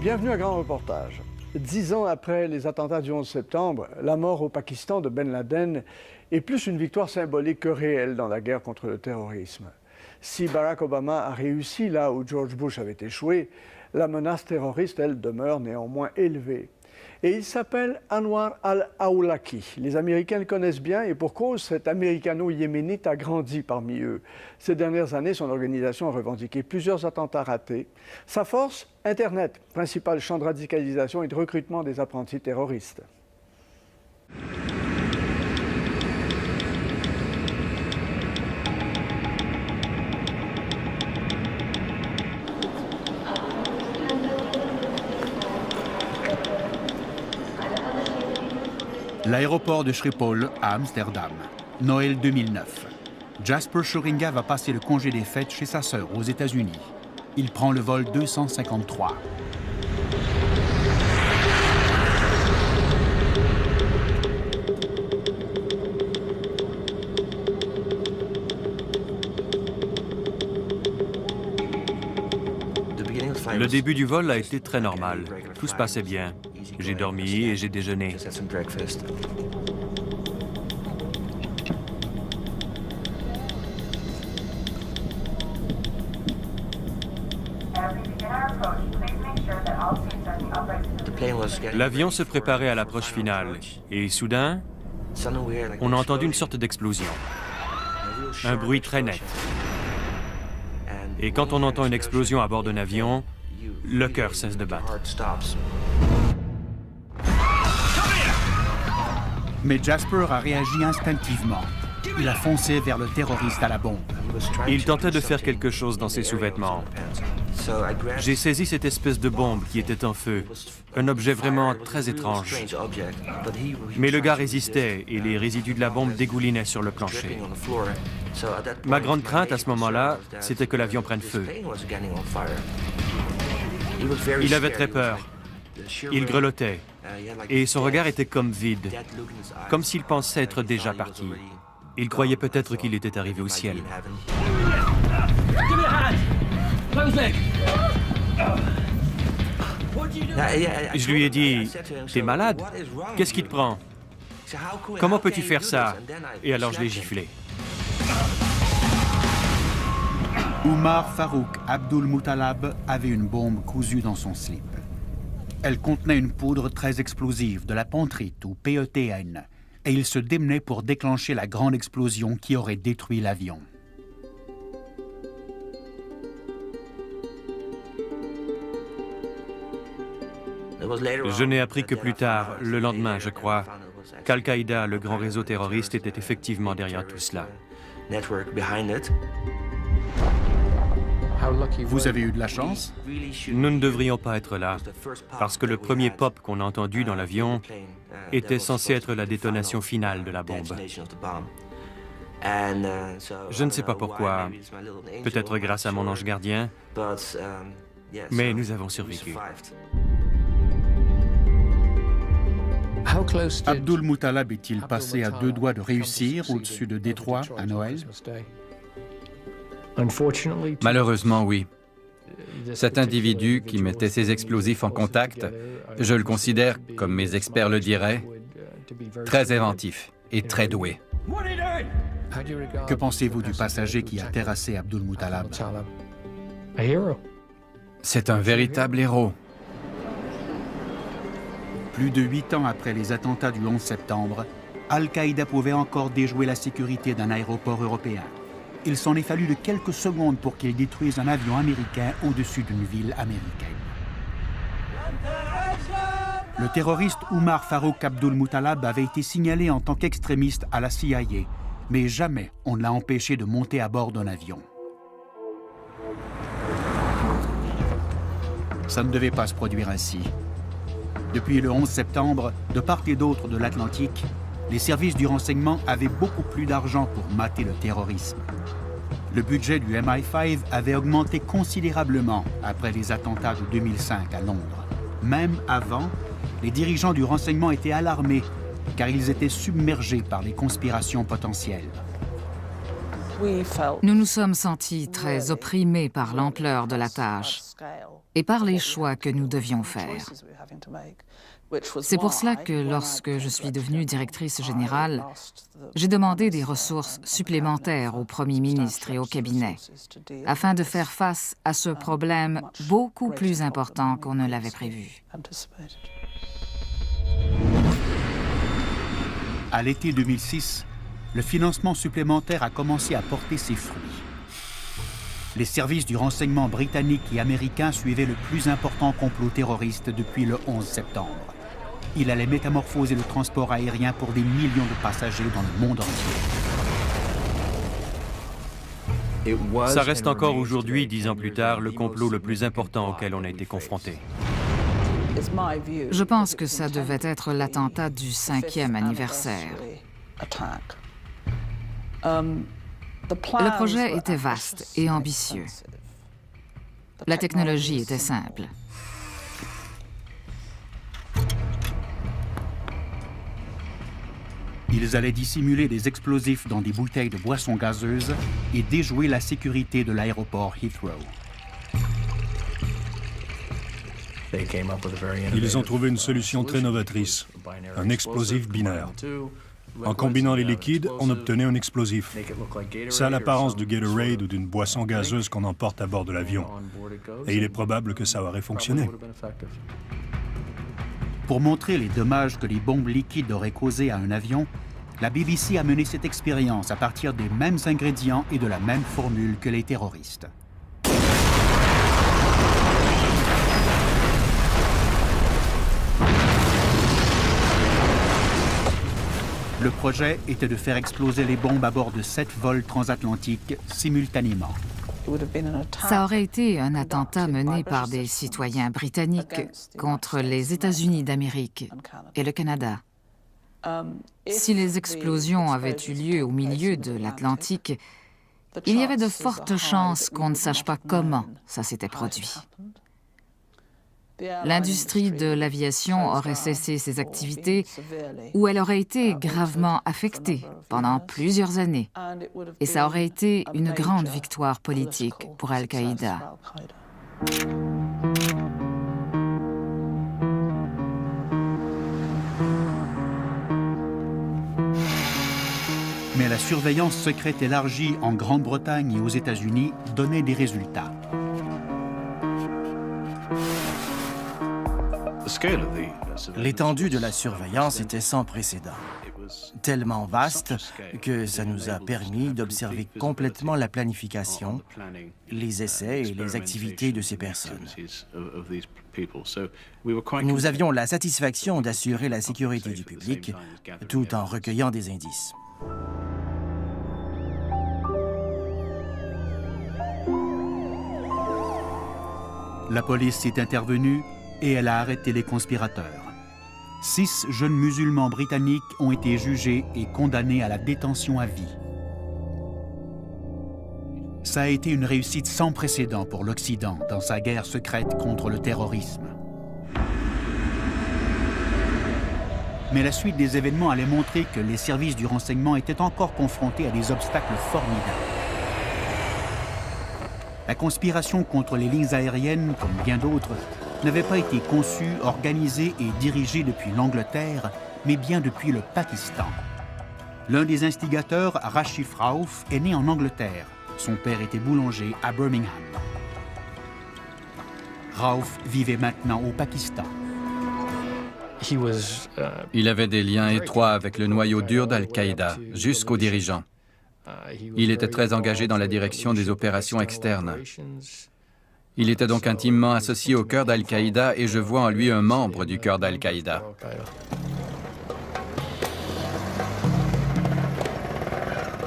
Bienvenue à Grand Reportage. 10 ans après les attentats du 11 septembre, la mort au Pakistan de Ben Laden est plus une victoire symbolique que réelle dans la guerre contre le terrorisme. Si Barack Obama a réussi là où George Bush avait échoué, la menace terroriste, elle, demeure néanmoins élevée. Et il s'appelle Anwar al-Awlaki. Les Américains le connaissent bien et pour cause, cet américano-yéménite a grandi parmi eux. Ces dernières années, son organisation a revendiqué plusieurs attentats ratés. Sa force, Internet, principal champ de radicalisation et de recrutement des apprentis terroristes. L'aéroport de Schiphol à Amsterdam, Noël 2009. Jasper Schuringa va passer le congé des fêtes chez sa sœur aux États-Unis. Il prend le vol 253. Le début du vol a été très normal. Tout se passait bien. J'ai dormi et j'ai déjeuné. L'avion se préparait à l'approche finale et soudain, on a entendu une sorte d'explosion. Un bruit très net. Et quand on entend une explosion à bord d'un avion, le cœur cesse de battre. Mais Jasper a réagi instinctivement. Il a foncé vers le terroriste à la bombe. Il tentait de faire quelque chose dans ses sous-vêtements. J'ai saisi cette espèce de bombe qui était en feu, un objet vraiment très étrange. Mais le gars résistait et les résidus de la bombe dégoulinaient sur le plancher. Ma grande crainte à ce moment-là, c'était que l'avion prenne feu. Il avait très peur. Il grelottait. Et son regard était comme vide, comme s'il pensait être déjà parti. Il croyait peut-être qu'il était arrivé au ciel. Je lui ai dit, « T'es malade? Qu'est-ce qui te prend? Comment peux-tu faire ça ?» Et alors je l'ai giflé. Umar Farouk Abdul Muttalab avait une bombe cousue dans son slip. Elle contenait une poudre très explosive, de la pentrite ou PETN, et il se démenait pour déclencher la grande explosion qui aurait détruit l'avion. Je n'ai appris que plus tard, le lendemain, je crois, qu'Al-Qaïda, le grand réseau terroriste, était effectivement derrière tout cela. Vous avez eu de la chance? Nous ne devrions pas être là, parce que le premier pop qu'on a entendu dans l'avion était censé être la détonation finale de la bombe. Je ne sais pas pourquoi, peut-être grâce à mon ange gardien, mais nous avons survécu. Abdul Muttalab est-il passé à 2 doigts de réussir au-dessus de Détroit à Noël? Malheureusement, oui. Cet individu qui mettait ses explosifs en contact, je le considère, comme mes experts le diraient, très inventif et très doué. Que pensez-vous du passager qui a terrassé Abdul Muttalab? C'est un véritable héros. Plus de 8 ans après les attentats du 11 septembre, Al-Qaïda pouvait encore déjouer la sécurité d'un aéroport européen. Il s'en est fallu de quelques secondes pour qu'il détruise un avion américain au-dessus d'une ville américaine. Le terroriste Umar Farouk Abdul Muttalab avait été signalé en tant qu'extrémiste à la CIA, mais jamais on ne l'a empêché de monter à bord d'un avion. Ça ne devait pas se produire ainsi. Depuis le 11 septembre, de part et d'autre de l'Atlantique, les services du renseignement avaient beaucoup plus d'argent pour mater le terrorisme. Le budget du MI5 avait augmenté considérablement après les attentats de 2005 à Londres. Même avant, les dirigeants du renseignement étaient alarmés car ils étaient submergés par les conspirations potentielles. Nous nous sommes sentis très opprimés par l'ampleur de la tâche. et par les choix que nous devions faire. C'est pour cela que lorsque je suis devenue directrice générale, j'ai demandé des ressources supplémentaires au Premier ministre et au cabinet, afin de faire face à ce problème beaucoup plus important qu'on ne l'avait prévu. À l'été 2006, le financement supplémentaire a commencé à porter ses fruits. Les services du renseignement britannique et américain suivaient le plus important complot terroriste depuis le 11 septembre. Il allait métamorphoser le transport aérien pour des millions de passagers dans le monde entier. Ça reste encore aujourd'hui, 10 ans plus tard, le complot le plus important auquel on a été confronté. Je pense que ça devait être l'attentat du 5e anniversaire. Le projet était vaste et ambitieux. La technologie était simple. Ils allaient dissimuler des explosifs dans des bouteilles de boissons gazeuses et déjouer la sécurité de l'aéroport Heathrow. Ils ont trouvé une solution très novatrice, un explosif binaire. En combinant les liquides, on obtenait un explosif. Ça a l'apparence du Gatorade ou d'une boisson gazeuse qu'on emporte à bord de l'avion. Et il est probable que ça aurait fonctionné. Pour montrer les dommages que les bombes liquides auraient causés à un avion, la BBC a mené cette expérience à partir des mêmes ingrédients et de la même formule que les terroristes. Le projet était de faire exploser les bombes à bord de 7 vols transatlantiques simultanément. Ça aurait été un attentat mené par des citoyens britanniques contre les États-Unis d'Amérique et le Canada. Si les explosions avaient eu lieu au milieu de l'Atlantique, il y avait de fortes chances qu'on ne sache pas comment ça s'était produit. L'industrie de l'aviation aurait cessé ses activités ou elle aurait été gravement affectée pendant plusieurs années. Et ça aurait été une grande victoire politique pour Al-Qaïda. Mais la surveillance secrète élargie en Grande-Bretagne et aux États-Unis donnait des résultats. L'étendue de la surveillance était sans précédent, tellement vaste que ça nous a permis d'observer complètement la planification, les essais et les activités de ces personnes. Nous avions la satisfaction d'assurer la sécurité du public tout en recueillant des indices. La police est intervenue et elle a arrêté les conspirateurs. 6 jeunes musulmans britanniques ont été jugés et condamnés à la détention à vie. Ça a été une réussite sans précédent pour l'Occident dans sa guerre secrète contre le terrorisme. Mais la suite des événements allait montrer que les services du renseignement étaient encore confrontés à des obstacles formidables. La conspiration contre les lignes aériennes, comme bien d'autres, n'avait pas été conçue, organisée et dirigée depuis l'Angleterre, mais bien depuis le Pakistan. L'un des instigateurs, Rashif Rauf, est né en Angleterre. Son père était boulanger à Birmingham. Rauf vivait maintenant au Pakistan. Il avait des liens étroits avec le noyau dur d'Al-Qaïda, jusqu'aux dirigeants. Il était très engagé dans la direction des opérations externes. Il était donc intimement associé au cœur d'Al-Qaïda et je vois en lui un membre du cœur d'Al-Qaïda.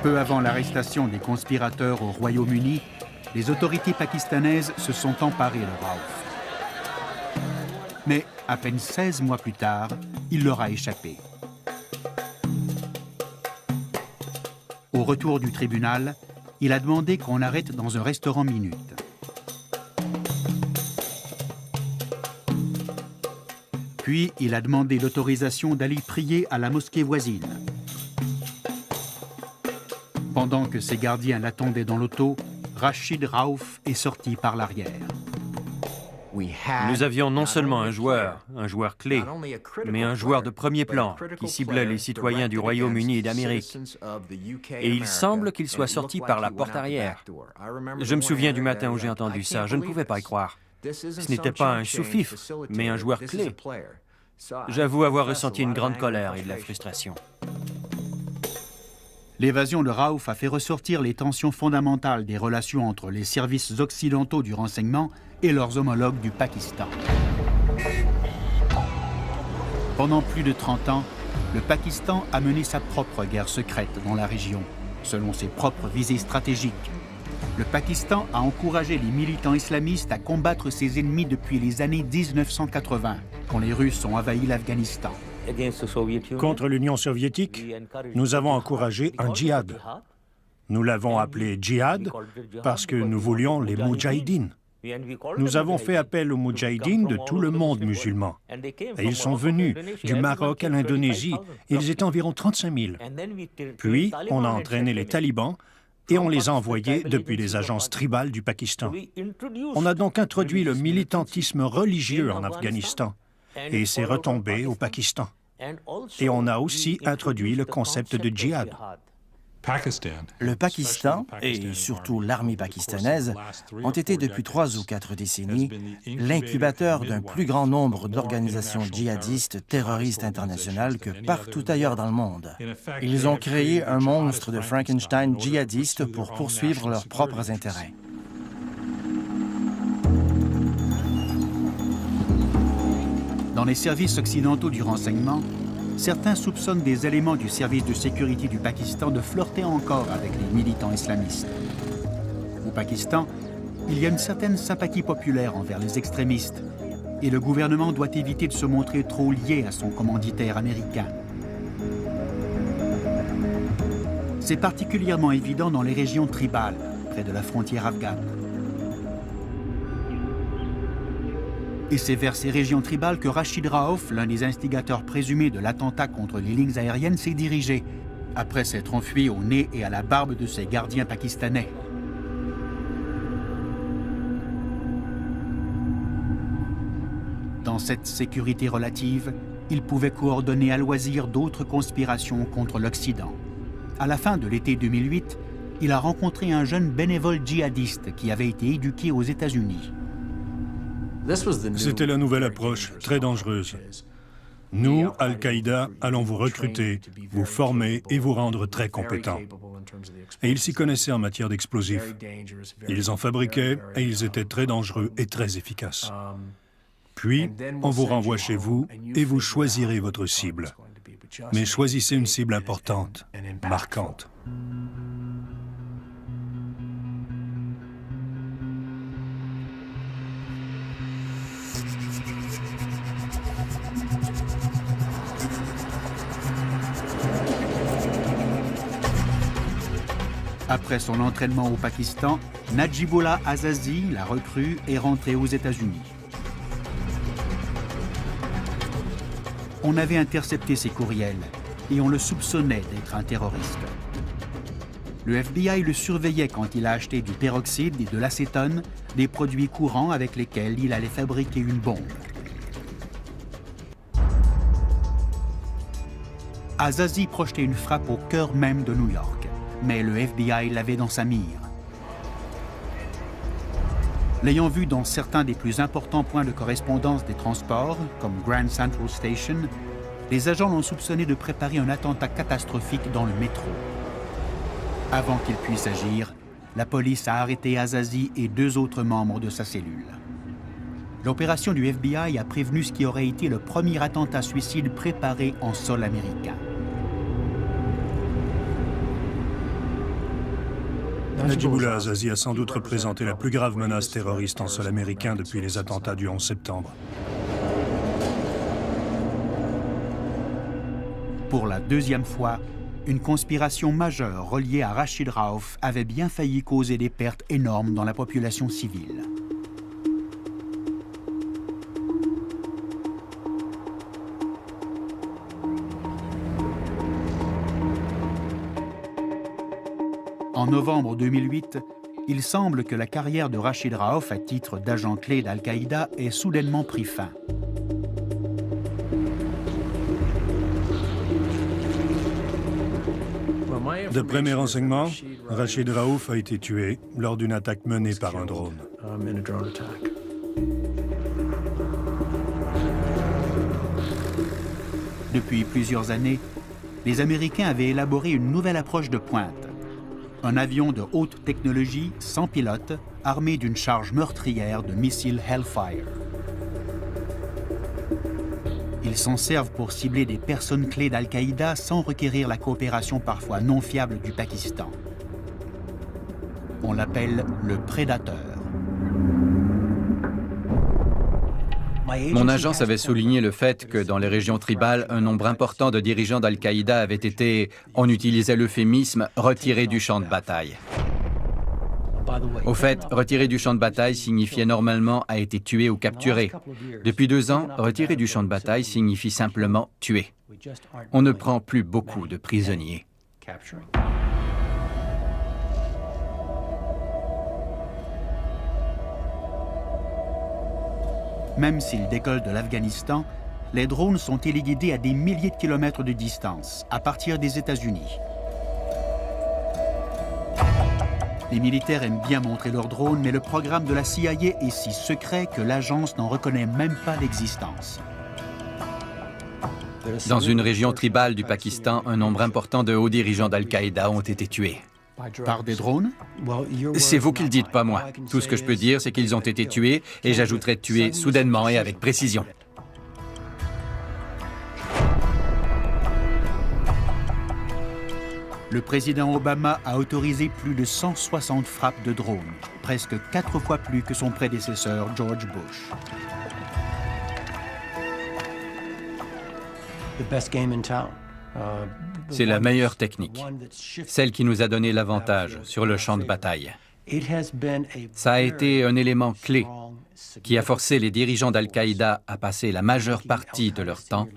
Peu avant l'arrestation des conspirateurs au Royaume-Uni, les autorités pakistanaises se sont emparées de Rauf. Mais à peine 16 mois plus tard, il leur a échappé. Au retour du tribunal, il a demandé qu'on arrête dans un restaurant minute. Puis, il a demandé l'autorisation d'aller prier à la mosquée voisine. Pendant que ses gardiens l'attendaient dans l'auto, Rashid Rauf est sorti par l'arrière. Nous avions non seulement un joueur clé, mais un joueur de premier plan qui ciblait les citoyens du Royaume-Uni et d'Amérique. Et il semble qu'il soit sorti par la porte arrière. Je me souviens du matin où j'ai entendu ça, je ne pouvais pas y croire. Ce n'était pas un sous-fifre, mais un joueur clé. J'avoue avoir ressenti une grande colère et de la frustration. L'évasion de Raouf a fait ressortir les tensions fondamentales des relations entre les services occidentaux du renseignement et leurs homologues du Pakistan. Pendant plus de 30 ans, le Pakistan a mené sa propre guerre secrète dans la région, selon ses propres visées stratégiques. Le Pakistan a encouragé les militants islamistes à combattre ses ennemis depuis les années 1980, quand les Russes ont envahi l'Afghanistan. Contre l'Union soviétique, nous avons encouragé un djihad. Nous l'avons appelé djihad parce que nous voulions les moudjahidines. Nous avons fait appel aux moudjahidines de tout le monde musulman. Et ils sont venus du Maroc à l'Indonésie. Ils étaient environ 35 000. Puis, on a entraîné les talibans et on les a envoyés depuis les agences tribales du Pakistan. On a donc introduit le militantisme religieux en Afghanistan et c'est retombé au Pakistan. Et on a aussi introduit le concept de djihad. Le Pakistan, et surtout l'armée pakistanaise, ont été depuis 3 ou 4 décennies l'incubateur d'un plus grand nombre d'organisations djihadistes terroristes internationales que partout ailleurs dans le monde. Ils ont créé un monstre de Frankenstein djihadiste pour poursuivre leurs propres intérêts. Dans les services occidentaux du renseignement, certains soupçonnent des éléments du service de sécurité du Pakistan de flirter encore avec les militants islamistes. Au Pakistan, il y a une certaine sympathie populaire envers les extrémistes et le gouvernement doit éviter de se montrer trop lié à son commanditaire américain. C'est particulièrement évident dans les régions tribales, près de la frontière afghane. Et c'est vers ces régions tribales que Rashid Raouf, l'un des instigateurs présumés de l'attentat contre les lignes aériennes, s'est dirigé, après s'être enfui au nez et à la barbe de ses gardiens pakistanais. Dans cette sécurité relative, il pouvait coordonner à loisir d'autres conspirations contre l'Occident. À la fin de l'été 2008, il a rencontré un jeune bénévole djihadiste qui avait été éduqué aux États-Unis. C'était la nouvelle approche, très dangereuse. Nous, Al-Qaïda, allons vous recruter, vous former et vous rendre très compétents. Et ils s'y connaissaient en matière d'explosifs. Ils en fabriquaient et ils étaient très dangereux et très efficaces. Puis, on vous renvoie chez vous et vous choisirez votre cible. Mais choisissez une cible importante, marquante. Après son entraînement au Pakistan, Najibullah Azazi, la recrue, est rentré aux États-Unis. On avait intercepté ses courriels et on le soupçonnait d'être un terroriste. Le FBI le surveillait quand il a acheté du peroxyde et de l'acétone, des produits courants avec lesquels il allait fabriquer une bombe. Azazi projetait une frappe au cœur même de New York, mais le FBI l'avait dans sa mire. L'ayant vu dans certains des plus importants points de correspondance des transports, comme Grand Central Station, les agents l'ont soupçonné de préparer un attentat catastrophique dans le métro. Avant qu'il puisse agir, la police a arrêté Azazi et 2 autres membres de sa cellule. L'opération du FBI a prévenu ce qui aurait été le premier attentat suicide préparé en sol américain. Najibullah Azazi a sans doute représenté la plus grave menace terroriste en sol américain depuis les attentats du 11 septembre. Pour la 2e fois, une conspiration majeure reliée à Rashid Raouf avait bien failli causer des pertes énormes dans la population civile. En novembre 2008, il semble que la carrière de Rachid Raouf à titre d'agent clé d'Al-Qaïda ait soudainement pris fin. D'après mes renseignements, Rachid Raouf a été tué lors d'une attaque menée par un drone. Depuis plusieurs années, les Américains avaient élaboré une nouvelle approche de pointe. Un avion de haute technologie, sans pilote, armé d'une charge meurtrière de missiles Hellfire. Ils s'en servent pour cibler des personnes clés d'Al-Qaïda sans requérir la coopération parfois non fiable du Pakistan. On l'appelle le prédateur. Mon agence avait souligné le fait que dans les régions tribales, un nombre important de dirigeants d'Al-Qaïda avaient été, on utilisait l'euphémisme, retirés du champ de bataille. Au fait, retirer du champ de bataille signifiait normalement a été tué ou capturé. Depuis 2 ans, retirer du champ de bataille signifie simplement tuer. On ne prend plus beaucoup de prisonniers. Même s'ils décollent de l'Afghanistan, les drones sont téléguidés à des milliers de kilomètres de distance, à partir des États-Unis. Les militaires aiment bien montrer leurs drones, mais le programme de la CIA est si secret que l'agence n'en reconnaît même pas l'existence. Dans une région tribale du Pakistan, un nombre important de hauts dirigeants d'Al-Qaïda ont été tués. Par des drones? C'est vous qui le dites, pas moi. Tout ce que je peux dire, c'est qu'ils ont été tués, et j'ajouterai tués soudainement et avec précision. Le président Obama a autorisé plus de 160 frappes de drones, presque 4 fois plus que son prédécesseur George Bush. C'est la meilleure technique, celle qui nous a donné l'avantage sur le champ de bataille. Ça a été un élément clé qui a forcé les dirigeants d'Al-Qaïda à passer la majeure partie de leur temps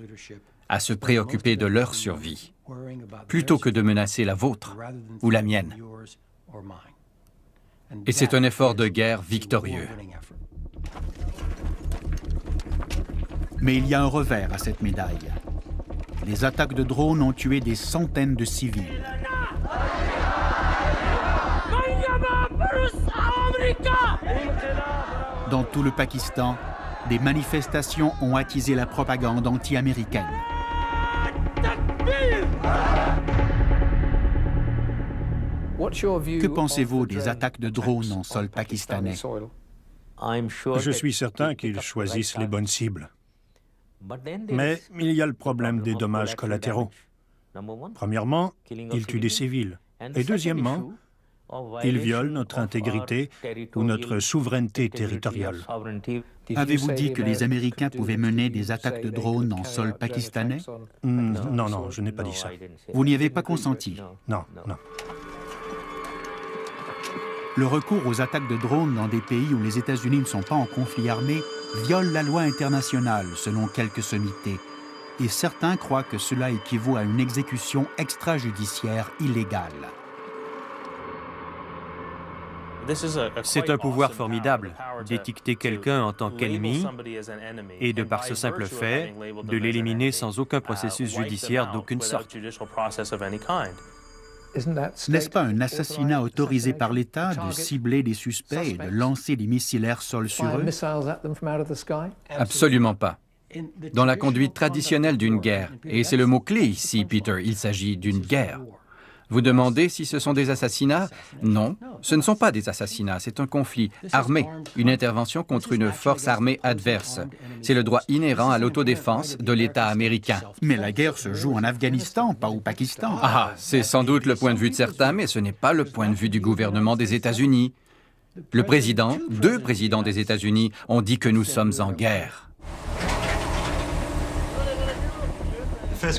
à se préoccuper de leur survie, plutôt que de menacer la vôtre ou la mienne. Et c'est un effort de guerre victorieux. Mais il y a un revers à cette médaille. Les attaques de drones ont tué des centaines de civils. Dans tout le Pakistan, des manifestations ont attisé la propagande anti-américaine. Que pensez-vous des attaques de drones en sol pakistanais? Je suis certain qu'ils choisissent les bonnes cibles. Mais il y a le problème des dommages collatéraux. Premièrement, ils tuent des civils. Et deuxièmement, ils violent notre intégrité ou notre souveraineté territoriale. Avez-vous dit que les Américains pouvaient mener des attaques de drones en sol pakistanais? Non, je n'ai pas dit ça. Vous n'y avez pas consenti? Non. Le recours aux attaques de drones dans des pays où les États-Unis ne sont pas en conflit armé viole la loi internationale, selon quelques sommités. Et certains croient que cela équivaut à une exécution extrajudiciaire illégale. C'est un pouvoir formidable d'étiqueter quelqu'un en tant qu'ennemi et, de par ce simple fait, de l'éliminer sans aucun processus judiciaire d'aucune sorte. N'est-ce pas un assassinat autorisé par l'État de cibler des suspects et de lancer des missiles air-sol sur eux? Absolument pas. Dans la conduite traditionnelle d'une guerre, et c'est le mot-clé ici, Peter, il s'agit d'une guerre. Vous demandez si ce sont des assassinats? Non, ce ne sont pas des assassinats, c'est un conflit armé, une intervention contre une force armée adverse. C'est le droit inhérent à l'autodéfense de l'État américain. Mais la guerre se joue en Afghanistan, pas au Pakistan. Ah, c'est sans doute le point de vue de certains, mais ce n'est pas le point de vue du gouvernement des États-Unis. Le président, 2 présidents des États-Unis ont dit que nous sommes en guerre.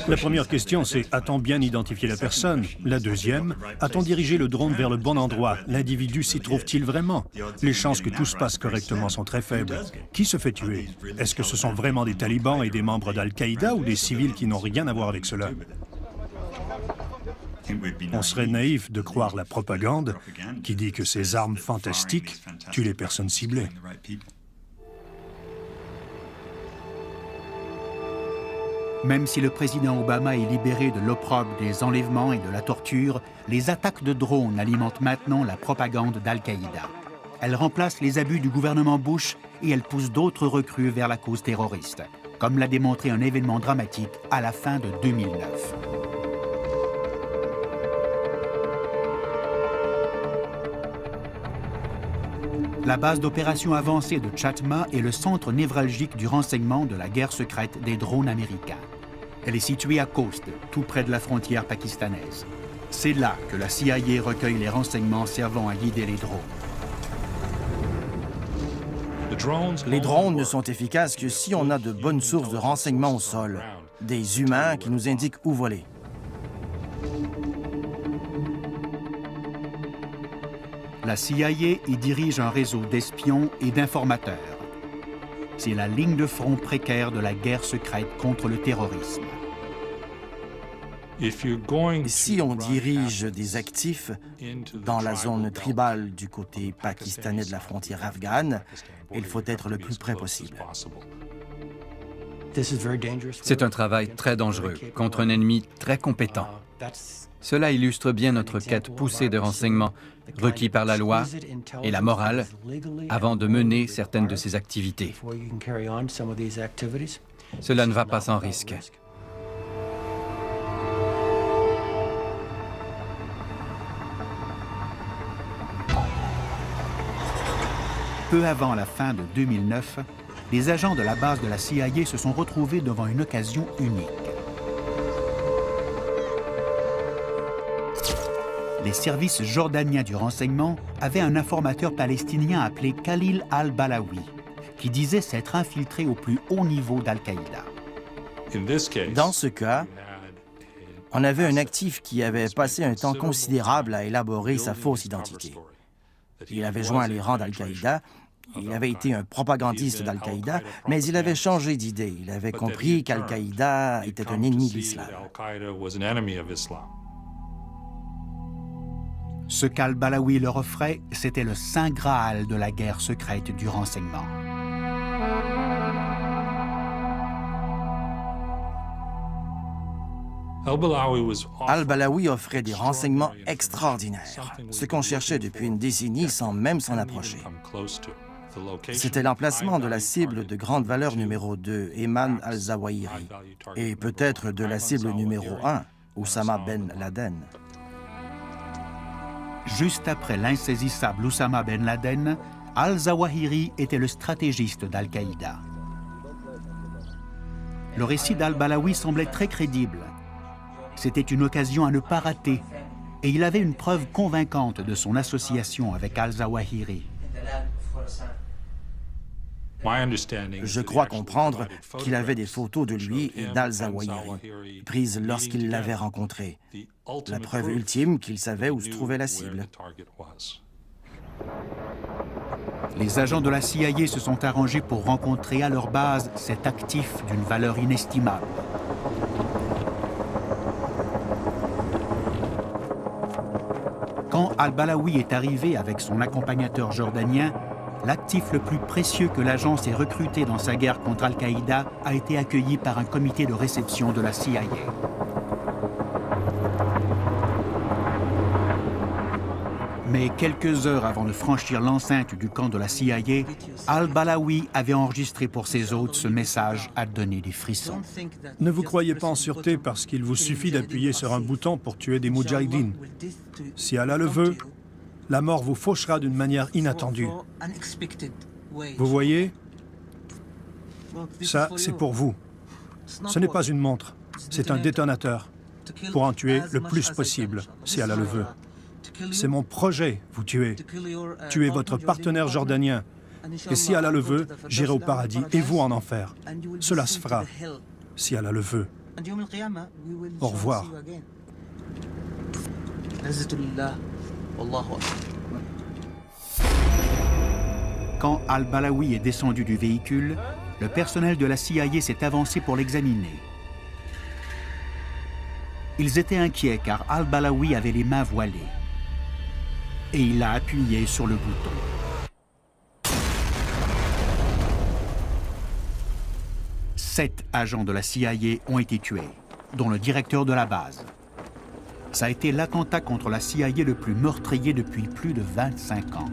La première question, c'est a-t-on bien identifié la personne? La deuxième, a-t-on dirigé le drone vers le bon endroit? L'individu s'y trouve-t-il vraiment? Les chances que tout se passe correctement sont très faibles. Qui se fait tuer? Est-ce que ce sont vraiment des talibans et des membres d'Al-Qaïda ou des civils qui n'ont rien à voir avec cela? On serait naïf de croire la propagande qui dit que ces armes fantastiques tuent les personnes ciblées. Même si le président Obama est libéré de l'opprobre des enlèvements et de la torture, les attaques de drones alimentent maintenant la propagande d'Al-Qaïda. Elles remplacent les abus du gouvernement Bush et elles poussent d'autres recrues vers la cause terroriste, comme l'a démontré un événement dramatique à la fin de 2009. La base d'opération avancée de Chatma est le centre névralgique du renseignement de la guerre secrète des drones américains. Elle est située à Khost, tout près de la frontière pakistanaise. C'est là que la CIA recueille les renseignements servant à guider les drones. Les drones ne sont efficaces que si on a de bonnes sources de renseignements au sol, des humains qui nous indiquent où voler. La CIA y dirige un réseau d'espions et d'informateurs. C'est la ligne de front précaire de la guerre secrète contre le terrorisme. Si on dirige des actifs dans la zone tribale du côté pakistanais de la frontière afghane, il faut être le plus près possible. C'est un travail très dangereux contre un ennemi très compétent. Cela illustre bien notre quête poussée de renseignements requis par la loi et la morale avant de mener certaines de ces activités. Cela ne va pas sans risque. Peu avant la fin de 2009, les agents de la base de la CIA se sont retrouvés devant une occasion unique. Les services jordaniens du renseignement avaient un informateur palestinien appelé Khalil al-Balawi, qui disait s'être infiltré au plus haut niveau d'Al-Qaïda. Dans ce cas, on avait un actif qui avait passé un temps considérable à élaborer sa fausse identité. Il avait joint les rangs d'Al-Qaïda, il avait été un propagandiste d'Al-Qaïda, mais il avait changé d'idée. Il avait compris qu'Al-Qaïda était un ennemi de l'islam. Ce qu'al-Balawi leur offrait, c'était le saint Graal de la guerre secrète du renseignement. Al-Balawi offrait des renseignements extraordinaires, ce qu'on cherchait depuis une décennie sans même s'en approcher. C'était l'emplacement de la cible de grande valeur numéro 2, Ayman al-Zawahiri, et peut-être de la cible numéro 1, Oussama Ben Laden. Juste après l'insaisissable Oussama Ben Laden, al-Zawahiri était le stratégiste d'Al-Qaïda. Le récit d'al-Balawi semblait très crédible. C'était une occasion à ne pas rater, et il avait une preuve convaincante de son association avec al-Zawahiri. Je crois comprendre qu'il avait des photos de lui et d'al-Zawahiri, prises lorsqu'il l'avait rencontré. La preuve ultime qu'il savait où se trouvait la cible. Les agents de la CIA se sont arrangés pour rencontrer à leur base cet actif d'une valeur inestimable. Quand al-Balawi est arrivé avec son accompagnateur jordanien, l'actif le plus précieux que l'agence ait recruté dans sa guerre contre Al-Qaïda a été accueilli par un comité de réception de la CIA. Mais quelques heures avant de franchir l'enceinte du camp de la CIA, al-Balawi avait enregistré pour ses hôtes ce message à donner des frissons. Ne vous croyez pas en sûreté parce qu'il vous suffit d'appuyer sur un bouton pour tuer des moudjahidines. Si Allah le veut, la mort vous fauchera d'une manière inattendue. Vous voyez? Ça, c'est pour vous. Ce n'est pas une montre, c'est un détonateur pour en tuer le plus possible, si Allah le veut. C'est mon projet, vous tuez. Tuez votre partenaire jordanien. Et si Allah le veut, j'irai au paradis et vous en enfer. Cela se fera, si Allah le veut. Au revoir. Quand al-Balawi est descendu du véhicule, le personnel de la CIA s'est avancé pour l'examiner. Ils étaient inquiets car al-Balawi avait les mains voilées. Et il a appuyé sur le bouton. 7 agents de la CIA ont été tués, dont le directeur de la base. Ça a été l'attentat contre la CIA le plus meurtrier depuis plus de 25 ans.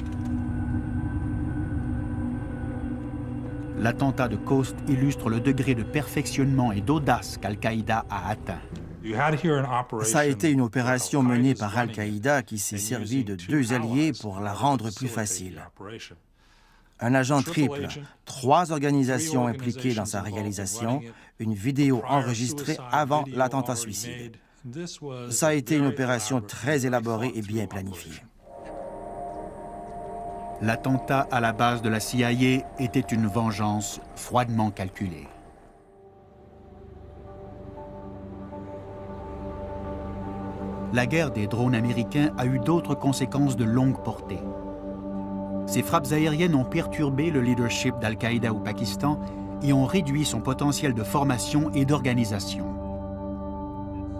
L'attentat de Khost illustre le degré de perfectionnement et d'audace qu'Al-Qaïda a atteint. Ça a été une opération menée par Al-Qaïda qui s'est servi de 2 alliés pour la rendre plus facile. Un agent triple, 3 organisations impliquées dans sa réalisation, une vidéo enregistrée avant l'attentat suicide. Ça a été une opération très élaborée et bien planifiée. L'attentat à la base de la CIA était une vengeance froidement calculée. La guerre des drones américains a eu d'autres conséquences de longue portée. Ces frappes aériennes ont perturbé le leadership d'Al-Qaïda au Pakistan et ont réduit son potentiel de formation et d'organisation.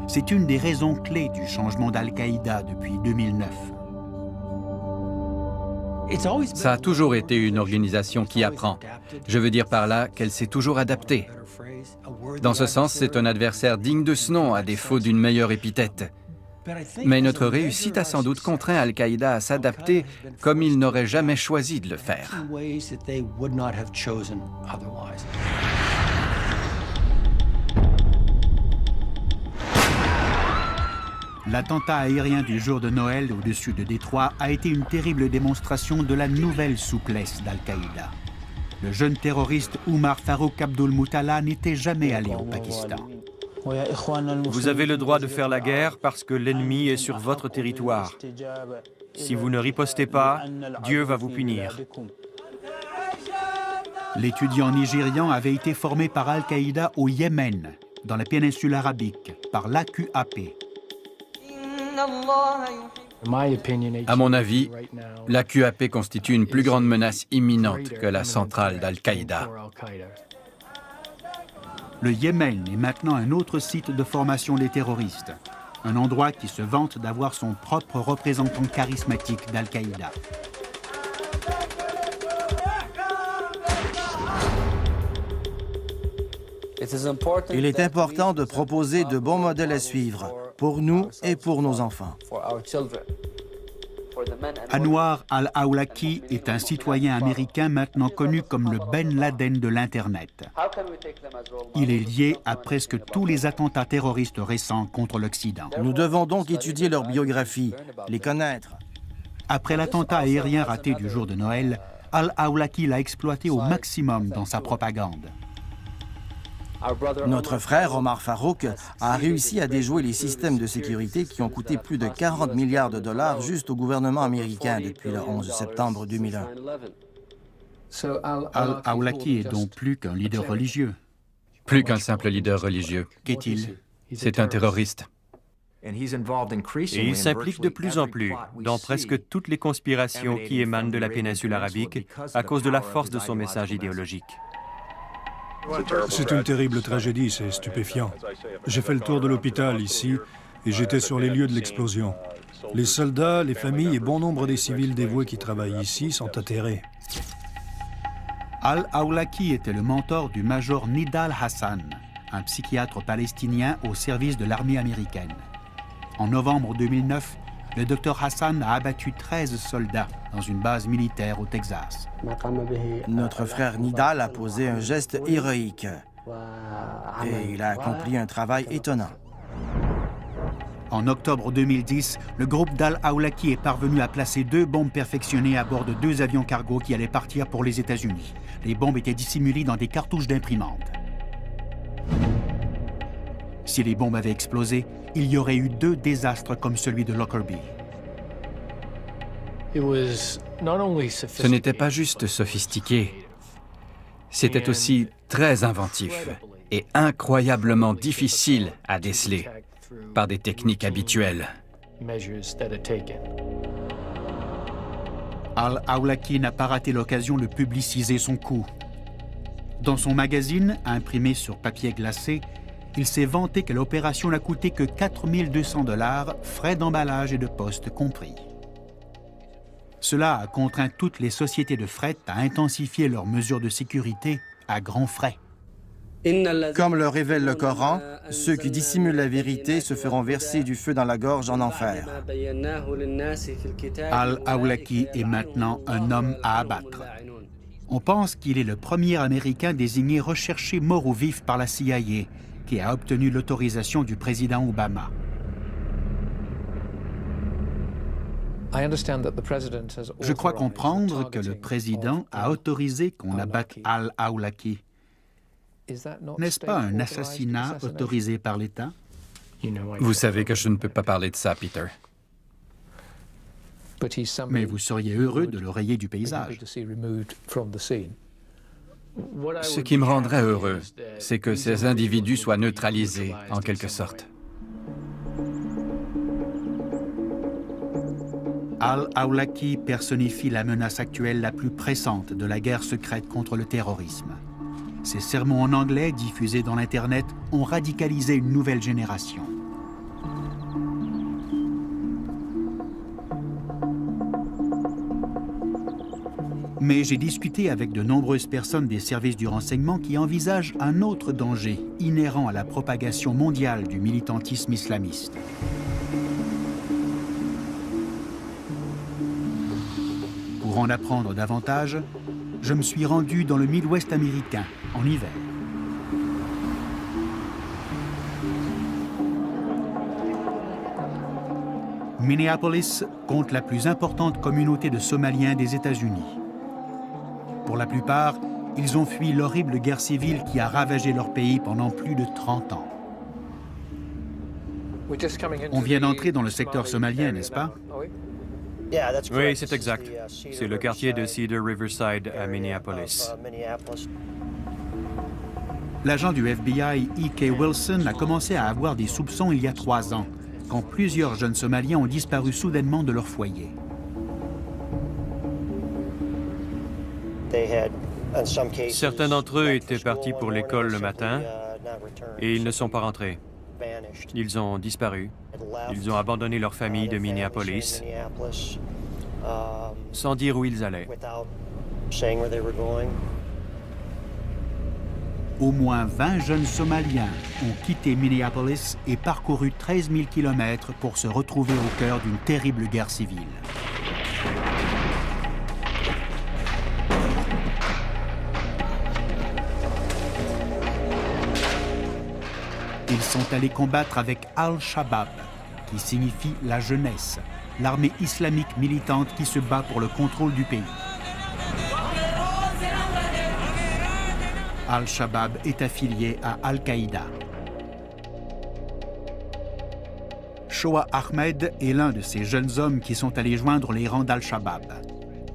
C'est une des raisons clés du changement d'Al-Qaïda depuis 2009. Ça a toujours été une organisation qui apprend. Je veux dire par là qu'elle s'est toujours adaptée. Dans ce sens, c'est un adversaire digne de ce nom, à défaut d'une meilleure épithète. Mais notre réussite a sans doute contraint Al-Qaïda à s'adapter comme il n'aurait jamais choisi de le faire. L'attentat aérien du jour de Noël au-dessus de Détroit a été une terrible démonstration de la nouvelle souplesse d'Al-Qaïda. Le jeune terroriste Omar Farouk Abdul Muttallah n'était jamais allé au Pakistan. Vous avez le droit de faire la guerre parce que l'ennemi est sur votre territoire. Si vous ne ripostez pas, Dieu va vous punir. L'étudiant nigérian avait été formé par Al-Qaïda au Yémen, dans la péninsule arabique, par l'AQAP. À mon avis, l'AQAP constitue une plus grande menace imminente que la centrale d'Al-Qaïda. Le Yémen est maintenant un autre site de formation des terroristes, un endroit qui se vante d'avoir son propre représentant charismatique d'Al-Qaïda. Il est important de proposer de bons modèles à suivre, pour nous et pour nos enfants. Anwar al-Awlaki est un citoyen américain maintenant connu comme le Ben Laden de l'Internet. Il est lié à presque tous les attentats terroristes récents contre l'Occident. Nous devons donc étudier leur biographie, les connaître. Après l'attentat aérien raté du jour de Noël, al-Awlaki l'a exploité au maximum dans sa propagande. Notre frère Omar Farouk a réussi à déjouer les systèmes de sécurité qui ont coûté plus de 40 milliards de dollars juste au gouvernement américain depuis le 11 septembre 2001. Al-Awlaki est donc plus qu'un leader religieux. Plus qu'un simple leader religieux. Qu'est-il? C'est un terroriste. Et il s'implique de plus en plus dans presque toutes les conspirations qui émanent de la péninsule arabique à cause de la force de son message idéologique. C'est une terrible tragédie, c'est stupéfiant. J'ai fait le tour de l'hôpital ici et j'étais sur les lieux de l'explosion. Les soldats, les familles et bon nombre des civils dévoués qui travaillent ici sont atterrés. Al-Awlaki était le mentor du major Nidal Hassan, un psychiatre palestinien au service de l'armée américaine. En novembre 2009, le docteur Hassan a abattu 13 soldats dans une base militaire au Texas. Notre frère Nidal a posé un geste héroïque et il a accompli un travail étonnant. En octobre 2010, le groupe d'Al-Awlaki est parvenu à placer 2 bombes perfectionnées à bord de 2 avions cargo qui allaient partir pour les États-Unis. Les bombes étaient dissimulées dans des cartouches d'imprimante. Si les bombes avaient explosé, il y aurait eu 2 désastres comme celui de Lockerbie. Ce n'était pas juste sophistiqué, c'était aussi très inventif et incroyablement difficile à déceler par des techniques habituelles. Al-Awlaki n'a pas raté l'occasion de publiciser son coup. Dans son magazine, imprimé sur papier glacé, il s'est vanté que l'opération n'a coûté que 4 200 $, frais d'emballage et de poste compris. Cela a contraint toutes les sociétés de fret à intensifier leurs mesures de sécurité à grands frais. Comme le révèle le Coran, ceux qui dissimulent la vérité se feront verser du feu dans la gorge en enfer. Al-Awlaki est maintenant un homme à abattre. On pense qu'il est le premier Américain désigné recherché mort ou vif par la CIA, qui a obtenu l'autorisation du président Obama. Je crois comprendre que le président a autorisé qu'on abatte Al-Awlaki. N'est-ce pas un assassinat autorisé par l'État? Vous savez que je ne peux pas parler de ça, Peter. Mais vous seriez heureux de le rayer du paysage. Ce qui me rendrait heureux, c'est que ces individus soient neutralisés, en quelque sorte. Al-Awlaki personnifie la menace actuelle la plus pressante de la guerre secrète contre le terrorisme. Ses sermons en anglais diffusés dans l'Internet ont radicalisé une nouvelle génération. Mais j'ai discuté avec de nombreuses personnes des services du renseignement qui envisagent un autre danger inhérent à la propagation mondiale du militantisme islamiste. Pour en apprendre davantage, je me suis rendu dans le Midwest américain, en hiver. Minneapolis compte la plus importante communauté de Somaliens des États-Unis. Pour la plupart, ils ont fui l'horrible guerre civile qui a ravagé leur pays pendant plus de 30 ans. On vient d'entrer dans le secteur somalien, n'est-ce pas? Oui, c'est exact. C'est le quartier de Cedar Riverside à Minneapolis. L'agent du FBI, E.K. Wilson, a commencé à avoir des soupçons il y a 3 ans, quand plusieurs jeunes Somaliens ont disparu soudainement de leur foyer. Certains d'entre eux étaient partis pour l'école le matin et ils ne sont pas rentrés. Ils ont disparu. Ils ont abandonné leur famille de Minneapolis sans dire où ils allaient. Au moins 20 jeunes Somaliens ont quitté Minneapolis et parcouru 13 000 km pour se retrouver au cœur d'une terrible guerre civile. Ils sont allés combattre avec Al-Shabaab, qui signifie la jeunesse, l'armée islamique militante qui se bat pour le contrôle du pays. Al-Shabaab est affilié à Al-Qaïda. Shoa Ahmed est l'un de ces jeunes hommes qui sont allés joindre les rangs d'Al-Shabaab.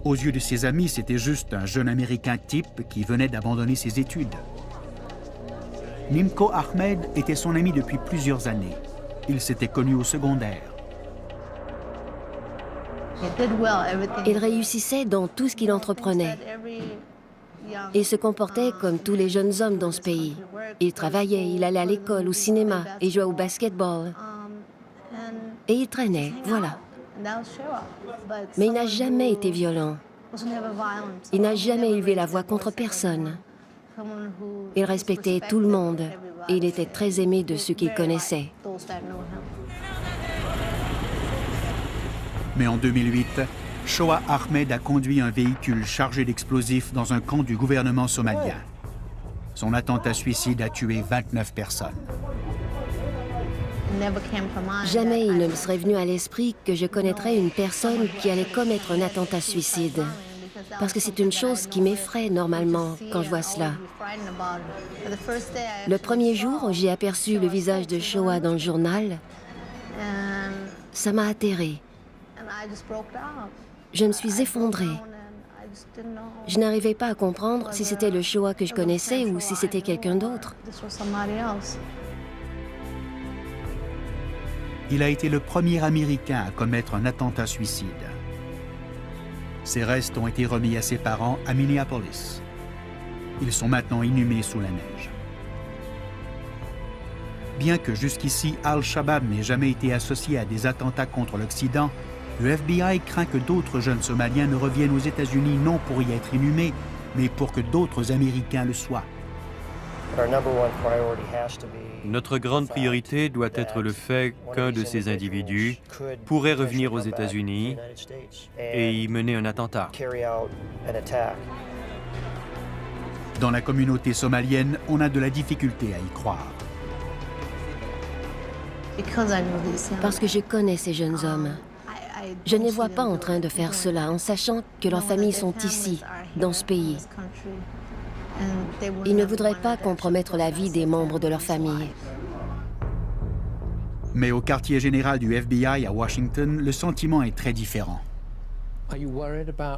Aux yeux de ses amis, c'était juste un jeune Américain type qui venait d'abandonner ses études. Nimco Ahmed était son ami depuis plusieurs années. Ils s'étaient connus au secondaire. Il réussissait dans tout ce qu'il entreprenait. Il se comportait comme tous les jeunes hommes dans ce pays. Il travaillait, il allait à l'école, au cinéma, il jouait au basketball. Et il traînait, voilà. Mais il n'a jamais été violent. Il n'a jamais élevé la voix contre personne. Il respectait tout le monde et il était très aimé de ceux qu'il connaissait. Mais en 2008, Shoa Ahmed a conduit un véhicule chargé d'explosifs dans un camp du gouvernement somalien. Son attentat suicide a tué 29 personnes. Jamais il ne me serait venu à l'esprit que je connaîtrais une personne qui allait commettre un attentat suicide. Parce que c'est une chose qui m'effraie normalement quand je vois cela. Le premier jour où j'ai aperçu le visage de Shoa dans le journal, ça m'a atterrée. Je me suis effondrée. Je n'arrivais pas à comprendre si c'était le Shoa que je connaissais ou si c'était quelqu'un d'autre. Il a été le premier Américain à commettre un attentat suicide. Ses restes ont été remis à ses parents à Minneapolis. Ils sont maintenant inhumés sous la neige. Bien que jusqu'ici Al-Shabaab n'ait jamais été associé à des attentats contre l'Occident, le FBI craint que d'autres jeunes Somaliens ne reviennent aux États-Unis non pour y être inhumés, mais pour que d'autres Américains le soient. Notre grande priorité doit être le fait qu'un de ces individus pourrait revenir aux États-Unis et y mener un attentat. Dans la communauté somalienne, on a de la difficulté à y croire. Parce que je connais ces jeunes hommes. Je ne les vois pas en train de faire cela en sachant que leurs familles sont ici, dans ce pays. Ils ne voudraient pas compromettre la vie des membres de leur famille. Mais au quartier général du FBI à Washington, le sentiment est très différent.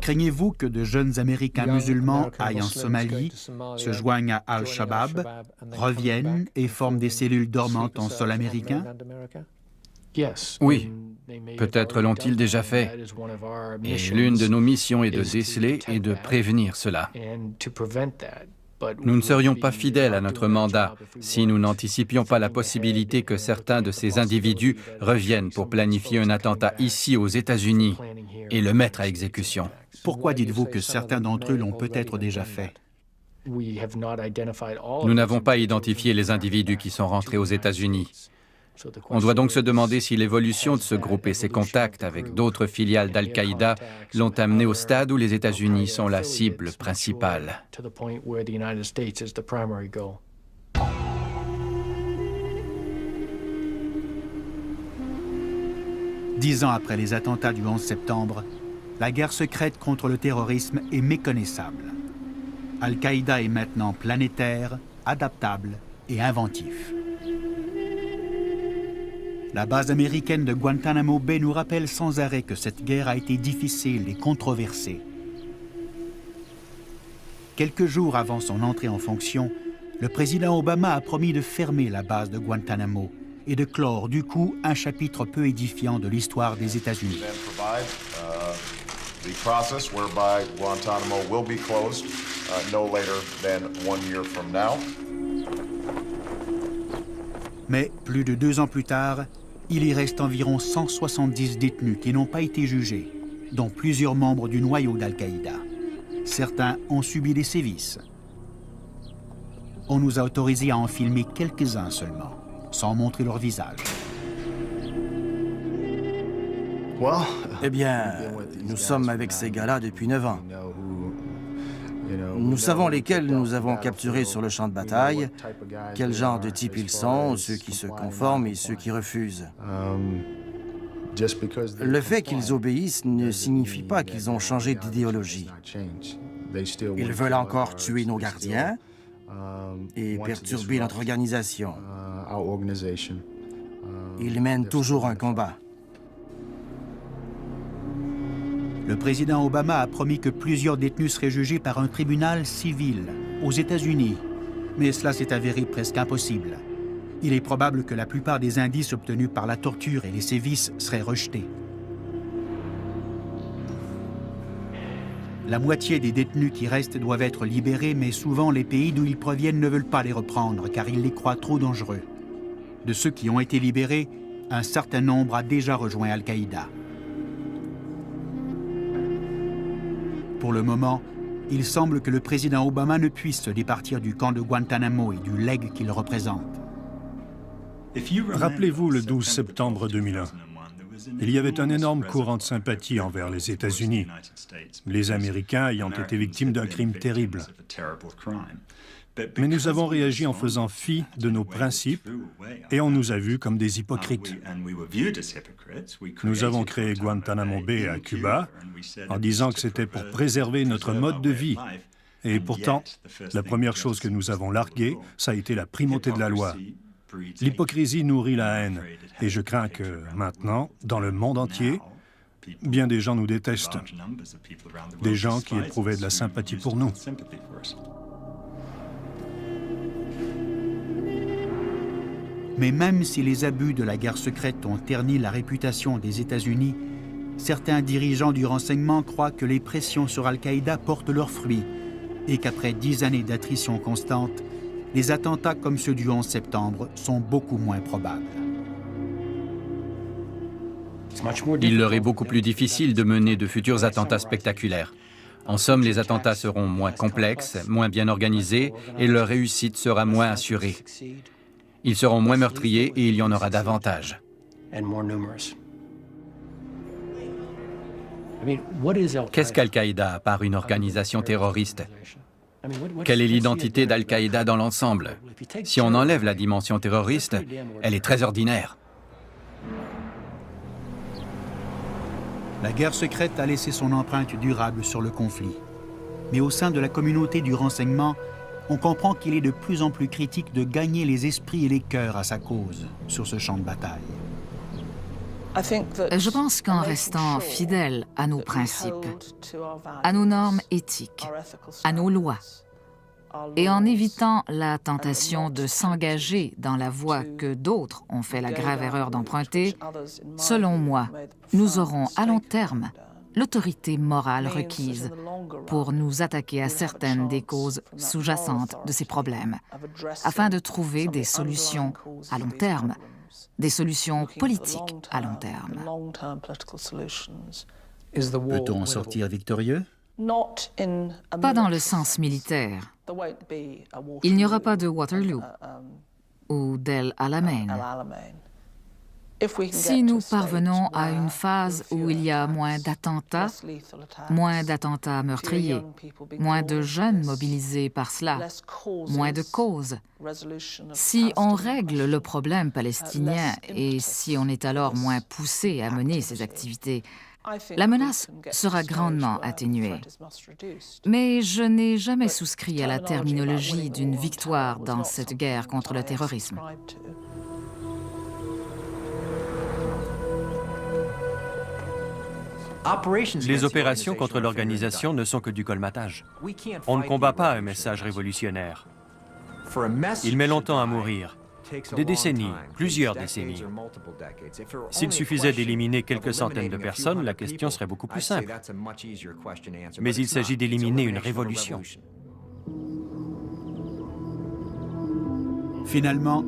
Craignez-vous que de jeunes Américains musulmans aillent en Somalie, se joignent à Al-Shabaab, reviennent et forment des cellules dormantes en sol américain? Oui, peut-être l'ont-ils déjà fait. Et l'une de nos missions est de déceler et de prévenir cela. Nous ne serions pas fidèles à notre mandat si nous n'anticipions pas la possibilité que certains de ces individus reviennent pour planifier un attentat ici aux États-Unis et le mettre à exécution. Pourquoi dites-vous que certains d'entre eux l'ont peut-être déjà fait? Nous n'avons pas identifié les individus qui sont rentrés aux États-Unis. On doit donc se demander si l'évolution de ce groupe et ses contacts avec d'autres filiales d'Al-Qaïda l'ont amené au stade où les États-Unis sont la cible principale. Dix ans après les attentats du 11 septembre, la guerre secrète contre le terrorisme est méconnaissable. Al-Qaïda est maintenant planétaire, adaptable et inventif. La base américaine de Guantanamo Bay nous rappelle sans arrêt que cette guerre a été difficile et controversée. Quelques jours avant son entrée en fonction, le président Obama a promis de fermer la base de Guantanamo et de clore du coup un chapitre peu édifiant de l'histoire des États-Unis. Mais plus de 2 ans plus tard, il y reste environ 170 détenus qui n'ont pas été jugés, dont plusieurs membres du noyau d'Al-Qaïda. Certains ont subi des sévices. On nous a autorisé à en filmer quelques-uns seulement, sans montrer leur visage. Eh bien, nous sommes avec ces gars-là depuis 9 ans. Nous savons lesquels nous avons capturés sur le champ de bataille, quel genre de type ils sont, ceux qui se conforment et ceux qui refusent. Le fait qu'ils obéissent ne signifie pas qu'ils ont changé d'idéologie. Ils veulent encore tuer nos gardiens et perturber notre organisation. Ils mènent toujours un combat. Le président Obama a promis que plusieurs détenus seraient jugés par un tribunal civil aux États-Unis, mais cela s'est avéré presque impossible. Il est probable que la plupart des indices obtenus par la torture et les sévices seraient rejetés. La moitié des détenus qui restent doivent être libérés, mais souvent les pays d'où ils proviennent ne veulent pas les reprendre car ils les croient trop dangereux. De ceux qui ont été libérés, un certain nombre a déjà rejoint Al-Qaïda. Pour le moment, il semble que le président Obama ne puisse se départir du camp de Guantanamo et du legs qu'il représente. Rappelez-vous le 12 septembre 2001. Il y avait un énorme courant de sympathie envers les États-Unis, les Américains ayant été victimes d'un crime terrible. Mais nous avons réagi en faisant fi de nos principes et on nous a vus comme des hypocrites. Nous avons créé Guantanamo Bay à Cuba en disant que c'était pour préserver notre mode de vie. Et pourtant, la première chose que nous avons larguée, ça a été la primauté de la loi. L'hypocrisie nourrit la haine. Et je crains que maintenant, dans le monde entier, bien des gens nous détestent. Des gens qui éprouvaient de la sympathie pour nous. Mais même si les abus de la guerre secrète ont terni la réputation des États-Unis, certains dirigeants du renseignement croient que les pressions sur Al-Qaïda portent leurs fruits et qu'après 10 années d'attrition constante, les attentats comme ceux du 11 septembre sont beaucoup moins probables. Il leur est beaucoup plus difficile de mener de futurs attentats spectaculaires. En somme, les attentats seront moins complexes, moins bien organisés et leur réussite sera moins assurée. Ils seront moins meurtriers et il y en aura davantage. Qu'est-ce qu'Al-Qaïda à part une organisation terroriste? Quelle est l'identité d'Al-Qaïda dans l'ensemble? Si on enlève la dimension terroriste, elle est très ordinaire. La guerre secrète a laissé son empreinte durable sur le conflit. Mais au sein de la communauté du renseignement, on comprend qu'il est de plus en plus critique de gagner les esprits et les cœurs à sa cause sur ce champ de bataille. Je pense qu'en restant fidèles à nos principes, à nos normes éthiques, à nos lois, et en évitant la tentation de s'engager dans la voie que d'autres ont fait la grave erreur d'emprunter, selon moi, nous aurons à long terme l'autorité morale requise pour nous attaquer à certaines des causes sous-jacentes de ces problèmes, afin de trouver des solutions à long terme, des solutions politiques à long terme. Peut-on en sortir victorieux? Pas dans le sens militaire. Il n'y aura pas de Waterloo ou d'El Alamein. Si nous parvenons à une phase où il y a moins d'attentats meurtriers, moins de jeunes mobilisés par cela, moins de causes, si on règle le problème palestinien et si on est alors moins poussé à mener ces activités, la menace sera grandement atténuée. Mais je n'ai jamais souscrit à la terminologie d'une victoire dans cette guerre contre le terrorisme. Les opérations contre l'organisation ne sont que du colmatage. On ne combat pas un message révolutionnaire. Il met longtemps à mourir. Des décennies, plusieurs décennies. S'il suffisait d'éliminer quelques centaines de personnes, la question serait beaucoup plus simple. Mais il s'agit d'éliminer une révolution. Finalement,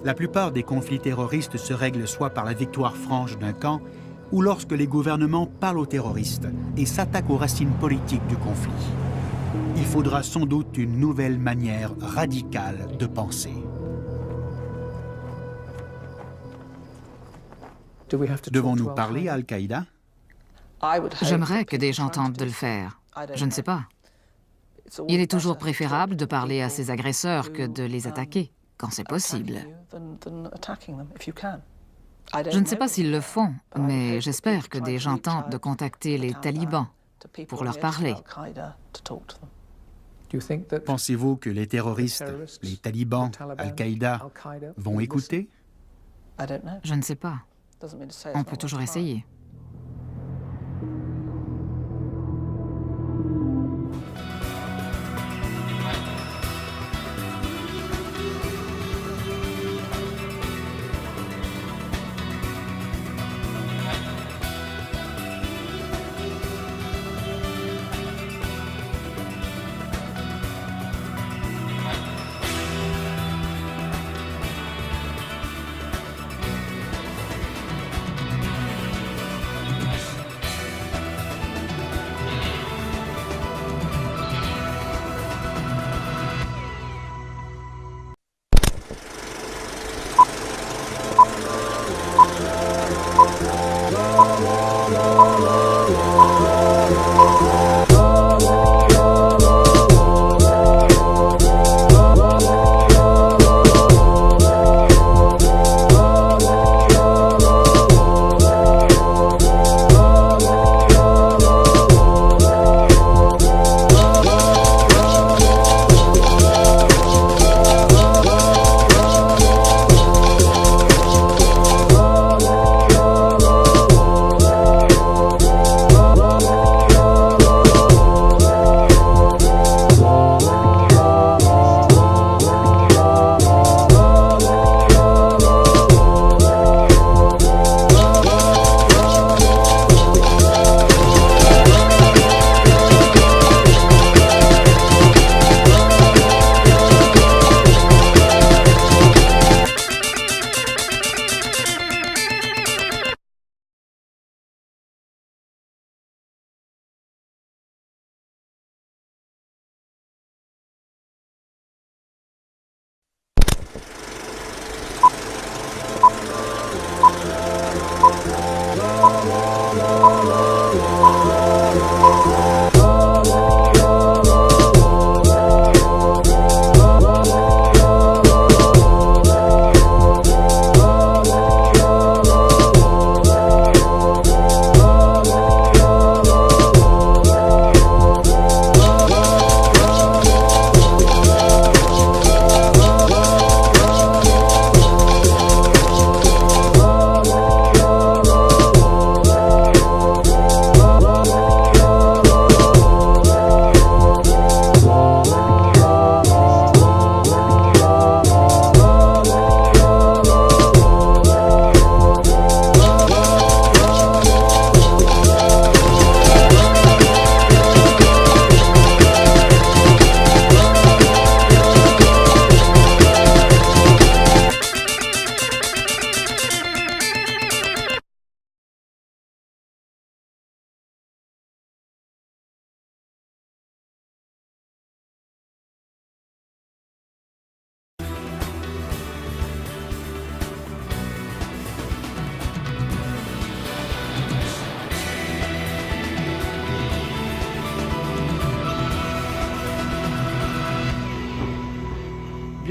la plupart des conflits terroristes se règlent soit par la victoire franche d'un camp, ou lorsque les gouvernements parlent aux terroristes et s'attaquent aux racines politiques du conflit. Il faudra sans doute une nouvelle manière radicale de penser. Devons-nous parler à Al-Qaïda? J'aimerais que des gens tentent de le faire. Je ne sais pas. Il est toujours préférable de parler à ses agresseurs que de les attaquer, quand c'est possible. Je ne sais pas s'ils le font, mais j'espère que des gens tentent de contacter les talibans pour leur parler. Pensez-vous que les terroristes, les talibans, Al-Qaïda vont écouter? Je ne sais pas. On peut toujours essayer.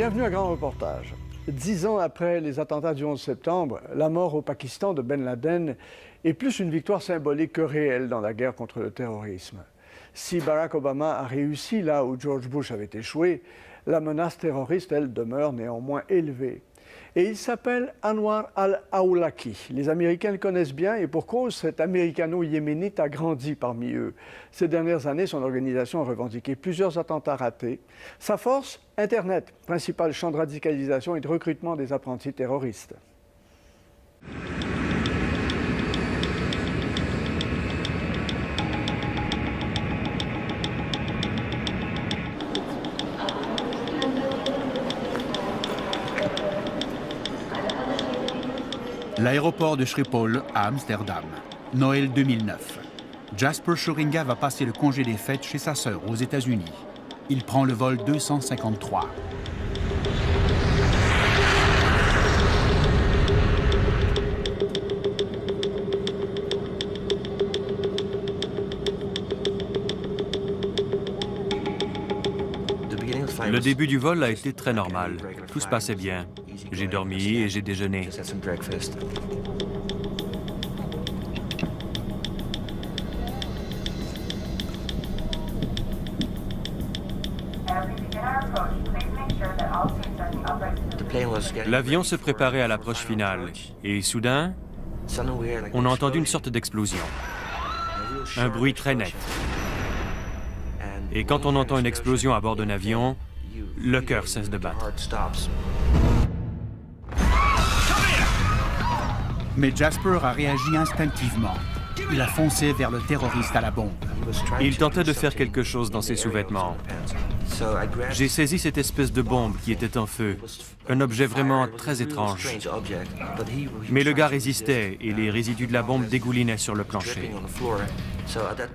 Bienvenue à Grand Reportage. 10 ans après les attentats du 11 septembre, la mort au Pakistan de Ben Laden est plus une victoire symbolique que réelle dans la guerre contre le terrorisme. Si Barack Obama a réussi là où George Bush avait échoué, la menace terroriste, elle, demeure néanmoins élevée. Et il s'appelle Anwar al-Awlaki. Les Américains le connaissent bien et pour cause, cet américano-yéménite a grandi parmi eux. Ces dernières années, son organisation a revendiqué plusieurs attentats ratés. Sa force, Internet, principal champ de radicalisation et de recrutement des apprentis terroristes. L'aéroport de Schiphol à Amsterdam, Noël 2009. Jasper Schuringa va passer le congé des fêtes chez sa sœur aux États-Unis. Il prend le vol 253. Le début du vol a été très normal. Tout se passait bien. J'ai dormi et j'ai déjeuné. L'avion se préparait à l'approche finale et soudain, on a entendu une sorte d'explosion. Un bruit très net. Et quand on entend une explosion à bord d'un avion, le cœur cesse de battre. Mais Jasper a réagi instinctivement. Il a foncé vers le terroriste à la bombe. Il tentait de faire quelque chose dans ses sous-vêtements. J'ai saisi cette espèce de bombe qui était en feu, un objet vraiment très étrange. Mais le gars résistait et les résidus de la bombe dégoulinaient sur le plancher.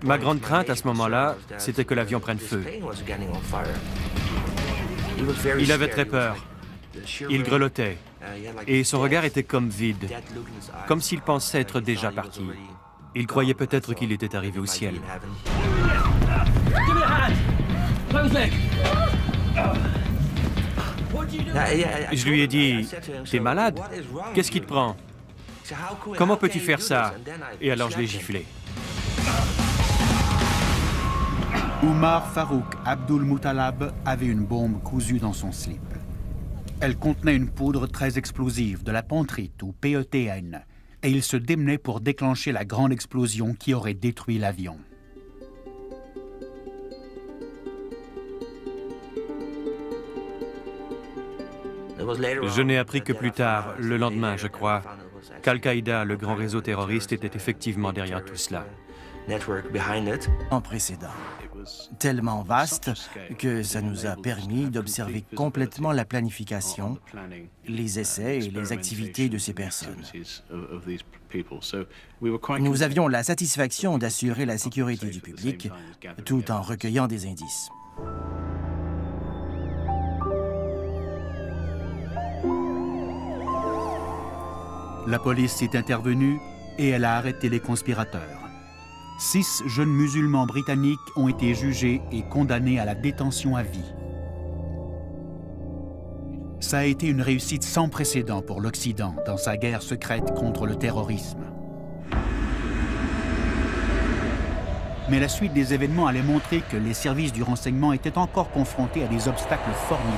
Ma grande crainte à ce moment-là, c'était que l'avion prenne feu. Il avait très peur. Il grelottait. Et son regard était comme vide, comme s'il pensait être déjà parti. Il croyait peut-être qu'il était arrivé au ciel. Je lui ai dit, « T'es malade? Qu'est-ce qui te prend? Comment peux-tu faire ça ?» Et alors je l'ai giflé. Oumar Farouk Abdul Muttalab avait une bombe cousue dans son slip. Elle contenait une poudre très explosive, de la pentrite ou PETN, et il se démenait pour déclencher la grande explosion qui aurait détruit l'avion. Je n'ai appris que plus tard, le lendemain, je crois, qu'Al-Qaïda, le grand réseau terroriste, était effectivement derrière tout cela. Sans précédent. Tellement vaste que ça nous a permis d'observer complètement la planification, les essais et les activités de ces personnes. Nous avions la satisfaction d'assurer la sécurité du public tout en recueillant des indices. La police est intervenue et elle a arrêté les conspirateurs. 6 jeunes musulmans britanniques ont été jugés et condamnés à la détention à vie. Ça a été une réussite sans précédent pour l'Occident dans sa guerre secrète contre le terrorisme. Mais la suite des événements allait montrer que les services du renseignement étaient encore confrontés à des obstacles formidables.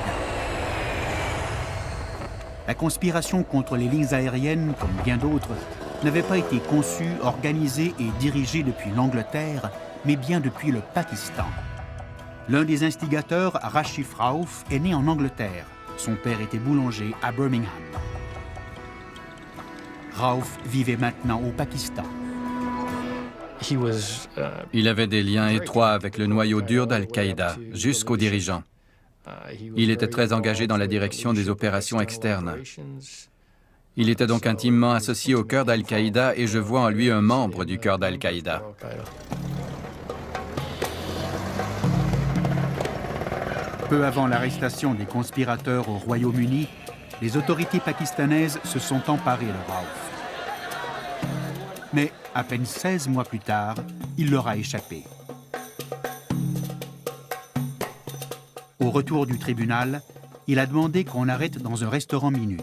La conspiration contre les lignes aériennes, comme bien d'autres, n'avait pas été conçue, organisée et dirigée depuis l'Angleterre, mais bien depuis le Pakistan. L'un des instigateurs, Rashid Rauf, est né en Angleterre. Son père était boulanger à Birmingham. Rauf vivait maintenant au Pakistan. Il avait des liens étroits avec le noyau dur d'Al-Qaïda, jusqu'aux dirigeants. Il était très engagé dans la direction des opérations externes. Il était donc intimement associé au cœur d'Al-Qaïda et je vois en lui un membre du cœur d'Al-Qaïda. Peu avant l'arrestation des conspirateurs au Royaume-Uni, les autorités pakistanaises se sont emparées de Rauf. Mais à peine 16 mois plus tard, il leur a échappé. Au retour du tribunal, il a demandé qu'on arrête dans un restaurant minute.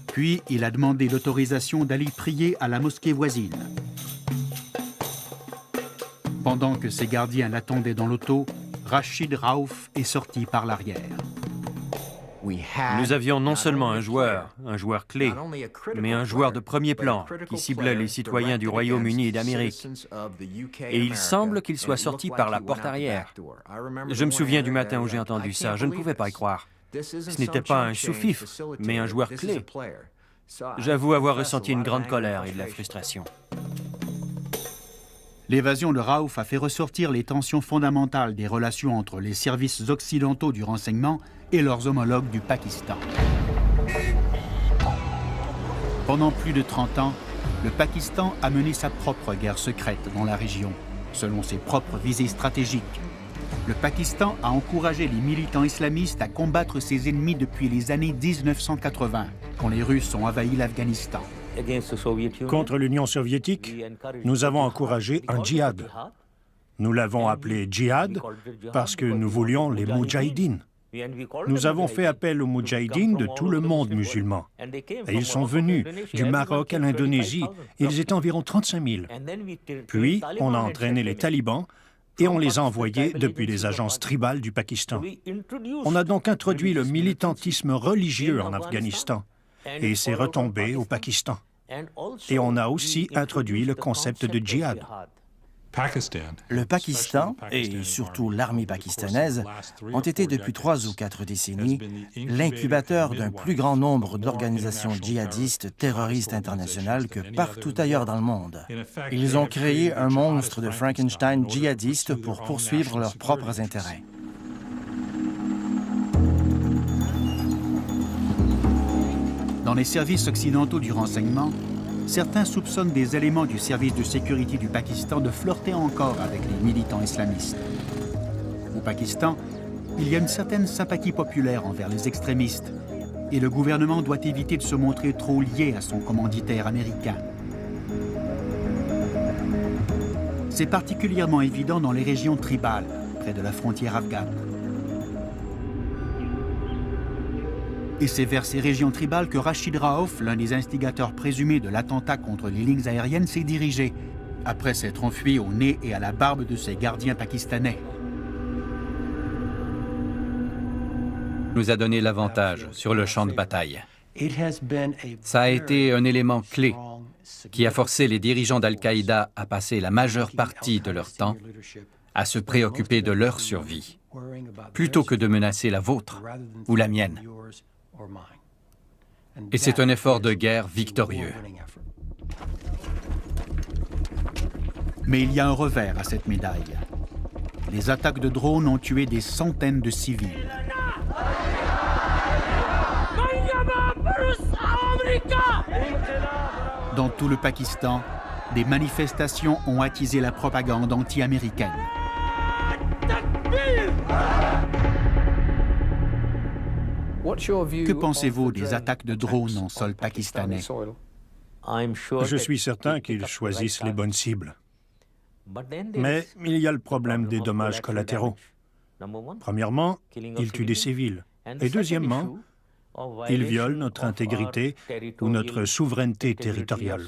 Puis, il a demandé l'autorisation d'aller prier à la mosquée voisine. Pendant que ses gardiens l'attendaient dans l'auto, Rachid Raouf est sorti par l'arrière. Nous avions non seulement un joueur clé, mais un joueur de premier plan qui ciblait les citoyens du Royaume-Uni et d'Amérique. Et il semble qu'il soit sorti par la porte arrière. Je me souviens du matin où j'ai entendu ça, je ne pouvais pas y croire. Ce n'était pas un sous-fifre, mais un joueur clé. J'avoue avoir ressenti une grande colère et de la frustration. L'évasion de Raouf a fait ressortir les tensions fondamentales des relations entre les services occidentaux du renseignement et leurs homologues du Pakistan. Pendant plus de 30 ans, le Pakistan a mené sa propre guerre secrète dans la région, selon ses propres visées stratégiques. Le Pakistan a encouragé les militants islamistes à combattre ses ennemis depuis les années 1980, quand les Russes ont envahi l'Afghanistan. Contre l'Union soviétique, nous avons encouragé un djihad. Nous l'avons appelé djihad parce que nous voulions les moudjahidines. Nous avons fait appel aux moudjahidines de tout le monde musulman. Et ils sont venus du Maroc à l'Indonésie. Ils étaient environ 35 000. Puis, on a entraîné les talibans et on les a envoyés depuis les agences tribales du Pakistan. On a donc introduit le militantisme religieux en Afghanistan et c'est retombé au Pakistan. Et on a aussi introduit le concept de djihad. Le Pakistan, et surtout l'armée pakistanaise, ont été depuis 3 ou 4 décennies l'incubateur d'un plus grand nombre d'organisations djihadistes terroristes internationales que partout ailleurs dans le monde. Ils ont créé un monstre de Frankenstein djihadiste pour poursuivre leurs propres intérêts. Dans les services occidentaux du renseignement, certains soupçonnent des éléments du service de sécurité du Pakistan de flirter encore avec les militants islamistes. Au Pakistan, il y a une certaine sympathie populaire envers les extrémistes et le gouvernement doit éviter de se montrer trop lié à son commanditaire américain. C'est particulièrement évident dans les régions tribales, près de la frontière afghane. Et c'est vers ces régions tribales que Rachid Raouf, l'un des instigateurs présumés de l'attentat contre les lignes aériennes, s'est dirigé, après s'être enfui au nez et à la barbe de ses gardiens pakistanais. Nous a donné l'avantage sur le champ de bataille. Ça a été un élément clé qui a forcé les dirigeants d'Al-Qaïda à passer la majeure partie de leur temps à se préoccuper de leur survie, plutôt que de menacer la vôtre ou la mienne. Et c'est un effort de guerre victorieux. Mais il y a un revers à cette médaille. Les attaques de drones ont tué des centaines de civils. Dans tout le Pakistan, des manifestations ont attisé la propagande anti-américaine. Que pensez-vous des attaques de drones en sol pakistanais? Je suis certain qu'ils choisissent les bonnes cibles. Mais il y a le problème des dommages collatéraux. Premièrement, ils tuent des civils. Et deuxièmement, ils violent notre intégrité ou notre souveraineté territoriale.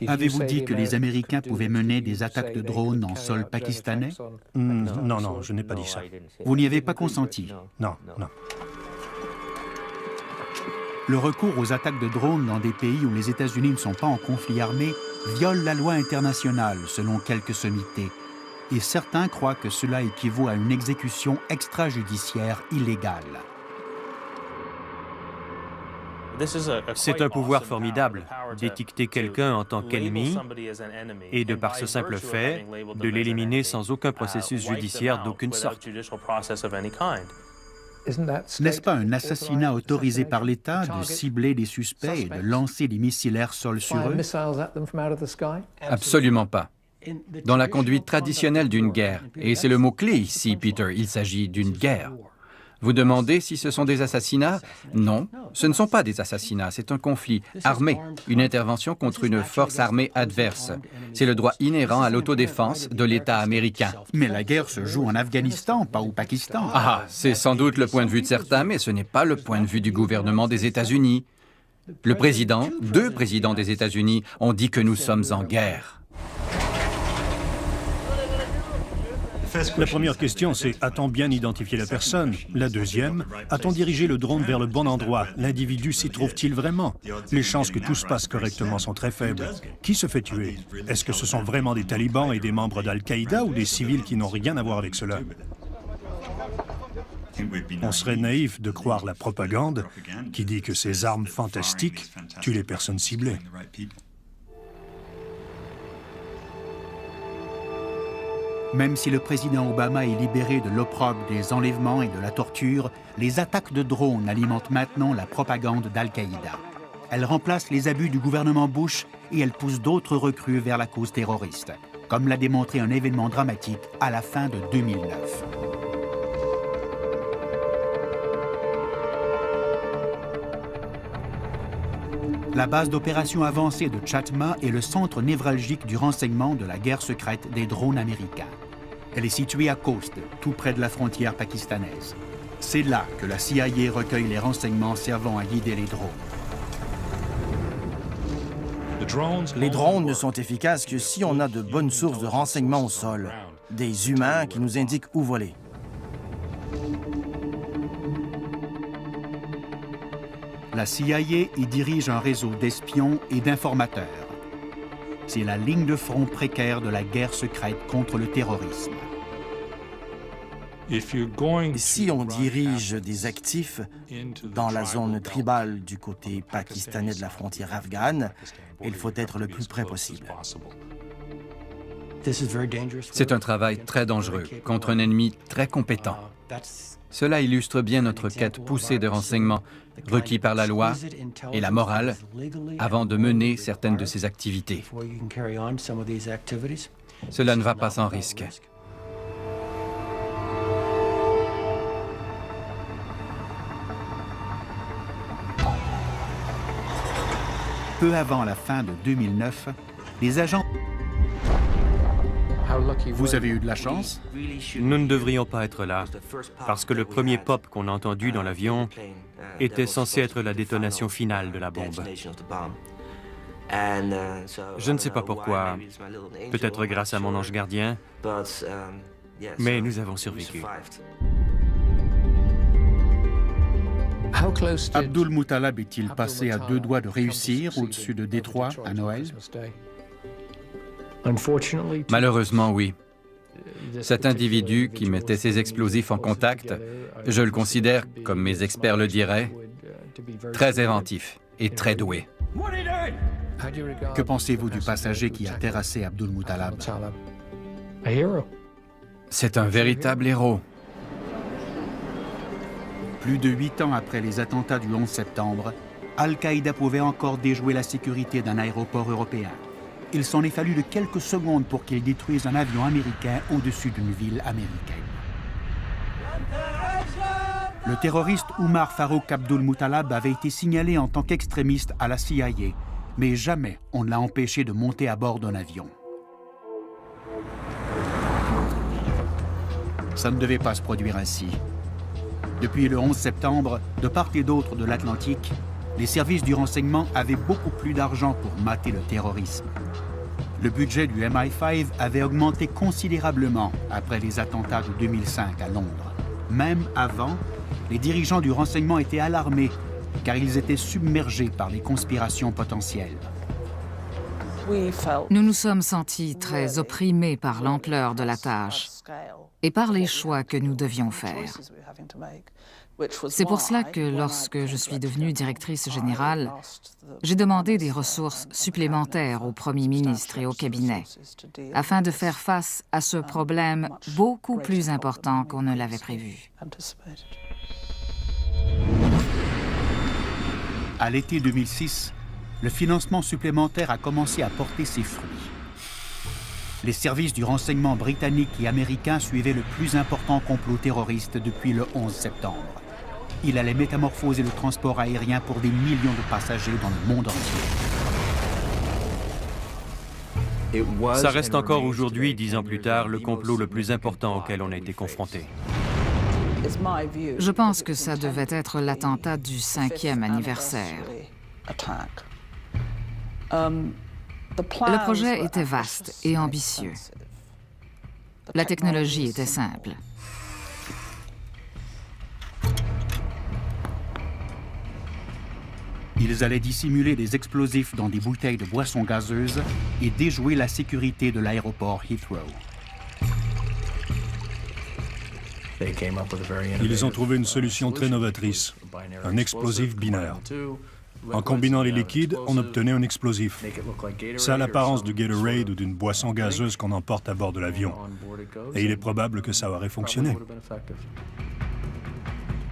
Avez-vous dit que les Américains pouvaient mener des attaques de drones en sol pakistanais? Non, je n'ai pas dit ça. Vous n'y avez pas consenti? Non. Le recours aux attaques de drones dans des pays où les États-Unis ne sont pas en conflit armé viole la loi internationale, selon quelques sommités. Et certains croient que cela équivaut à une exécution extrajudiciaire illégale. C'est un pouvoir formidable d'étiqueter quelqu'un en tant qu'ennemi et, de par ce simple fait, de l'éliminer sans aucun processus judiciaire d'aucune sorte. N'est-ce pas un assassinat autorisé par l'État de cibler des suspects et de lancer des missiles air-sol sur eux? Absolument pas. Dans la conduite traditionnelle d'une guerre, et c'est le mot-clé ici, Peter, il s'agit d'une guerre. Vous demandez si ce sont des assassinats? Non, ce ne sont pas des assassinats, c'est un conflit armé, une intervention contre une force armée adverse. C'est le droit inhérent à l'autodéfense de l'État américain. Mais la guerre se joue en Afghanistan, pas au Pakistan. Ah, c'est sans doute le point de vue de certains, mais ce n'est pas le point de vue du gouvernement des États-Unis. Le président, deux présidents des États-Unis ont dit que nous sommes en guerre. La première question, c'est a-t-on bien identifié la personne? La deuxième, a-t-on dirigé le drone vers le bon endroit? L'individu s'y trouve-t-il vraiment? Les chances que tout se passe correctement sont très faibles. Qui se fait tuer? Est-ce que ce sont vraiment des talibans et des membres d'Al-Qaïda ou des civils qui n'ont rien à voir avec cela? On serait naïf de croire la propagande qui dit que ces armes fantastiques tuent les personnes ciblées. Même si le président Obama est libéré de l'opprobre des enlèvements et de la torture, les attaques de drones alimentent maintenant la propagande d'Al-Qaïda. Elles remplacent les abus du gouvernement Bush et elles poussent d'autres recrues vers la cause terroriste, comme l'a démontré un événement dramatique à la fin de 2009. La base d'opération avancée de Chatma est le centre névralgique du renseignement de la guerre secrète des drones américains. Elle est située à Khost, tout près de la frontière pakistanaise. C'est là que la CIA recueille les renseignements servant à guider les drones. Les drones ne sont efficaces que si on a de bonnes sources de renseignements au sol, des humains qui nous indiquent où voler. La CIA y dirige un réseau d'espions et d'informateurs. C'est la ligne de front précaire de la guerre secrète contre le terrorisme. Si on dirige des actifs dans la zone tribale du côté pakistanais de la frontière afghane, il faut être le plus près possible. C'est un travail très dangereux contre un ennemi très compétent. Cela illustre bien notre quête poussée de renseignements requis par la loi et la morale avant de mener certaines de ces activités. Cela ne va pas sans risque. Peu avant la fin de 2009, les agents... Vous avez eu de la chance? Nous ne devrions pas être là, parce que le premier pop qu'on a entendu dans l'avion était censé être la détonation finale de la bombe. Je ne sais pas pourquoi, peut-être grâce à mon ange gardien, mais nous avons survécu. Abdul Muttalab est-il passé à deux doigts de réussir au-dessus de Détroit à Noël? Malheureusement, oui. Cet individu qui mettait ces explosifs en contact, je le considère, comme mes experts le diraient, très inventif et très doué. Que pensez-vous du passager qui a terrassé Abdul Muttalab? C'est un véritable héros. Plus de 8 ans après les attentats du 11 septembre, Al-Qaïda pouvait encore déjouer la sécurité d'un aéroport européen. Il s'en est fallu de quelques secondes pour qu'il détruise un avion américain au-dessus d'une ville américaine. Le terroriste Umar Farouk Abdul Muttalab avait été signalé en tant qu'extrémiste à la CIA, mais jamais on ne l'a empêché de monter à bord d'un avion. Ça ne devait pas se produire ainsi. Depuis le 11 septembre, de part et d'autre de l'Atlantique, les services du renseignement avaient beaucoup plus d'argent pour mater le terrorisme. Le budget du MI5 avait augmenté considérablement après les attentats de 2005 à Londres. Même avant, les dirigeants du renseignement étaient alarmés car ils étaient submergés par les conspirations potentielles. Nous nous sommes sentis très opprimés par l'ampleur de la tâche et par les choix que nous devions faire. C'est pour cela que lorsque je suis devenue directrice générale, j'ai demandé des ressources supplémentaires au Premier ministre et au cabinet, afin de faire face à ce problème beaucoup plus important qu'on ne l'avait prévu. À l'été 2006, le financement supplémentaire a commencé à porter ses fruits. Les services du renseignement britannique et américain suivaient le plus important complot terroriste depuis le 11 septembre. Il allait métamorphoser le transport aérien pour des millions de passagers dans le monde entier. Ça reste encore aujourd'hui, 10 ans plus tard, le complot le plus important auquel on a été confronté. Je pense que ça devait être l'attentat du 5e anniversaire. Le projet était vaste et ambitieux. La technologie était simple. Ils allaient dissimuler des explosifs dans des bouteilles de boissons gazeuses et déjouer la sécurité de l'aéroport Heathrow. Ils ont trouvé une solution très novatrice, un explosif binaire. En combinant les liquides, on obtenait un explosif. Ça a l'apparence du Gatorade ou d'une boisson gazeuse qu'on emporte à bord de l'avion. Et il est probable que ça aurait fonctionné.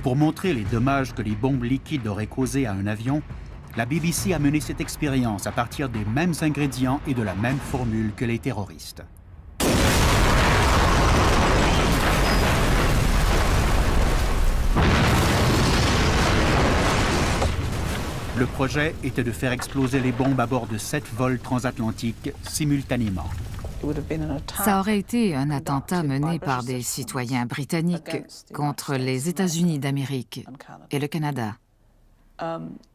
Pour montrer les dommages que les bombes liquides auraient causés à un avion, la BBC a mené cette expérience à partir des mêmes ingrédients et de la même formule que les terroristes. Le projet était de faire exploser les bombes à bord de 7 vols transatlantiques simultanément. Ça aurait été un attentat mené par des citoyens britanniques contre les États-Unis d'Amérique et le Canada.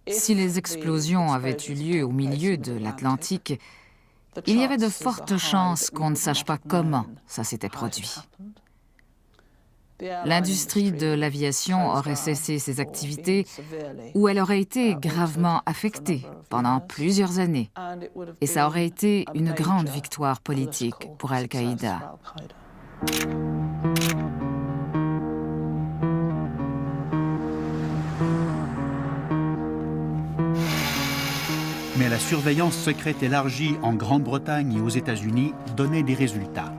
Si les explosions avaient eu lieu au milieu de l'Atlantique, il y avait de fortes chances qu'on ne sache pas comment ça s'était produit. L'industrie de l'aviation aurait cessé ses activités ou elle aurait été gravement affectée pendant plusieurs années. Et ça aurait été une grande victoire politique pour Al-Qaïda. Mais la surveillance secrète élargie en Grande-Bretagne et aux États-Unis donnait des résultats.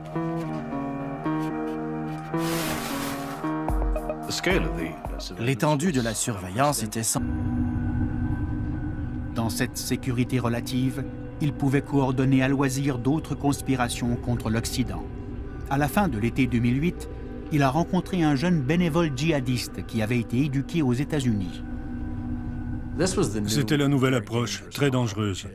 L'étendue de la surveillance était sans... Dans cette sécurité relative, il pouvait coordonner à loisir d'autres conspirations contre l'Occident. À la fin de l'été 2008, il a rencontré un jeune bénévole djihadiste qui avait été éduqué aux États-Unis. C'était la nouvelle approche, très dangereuse.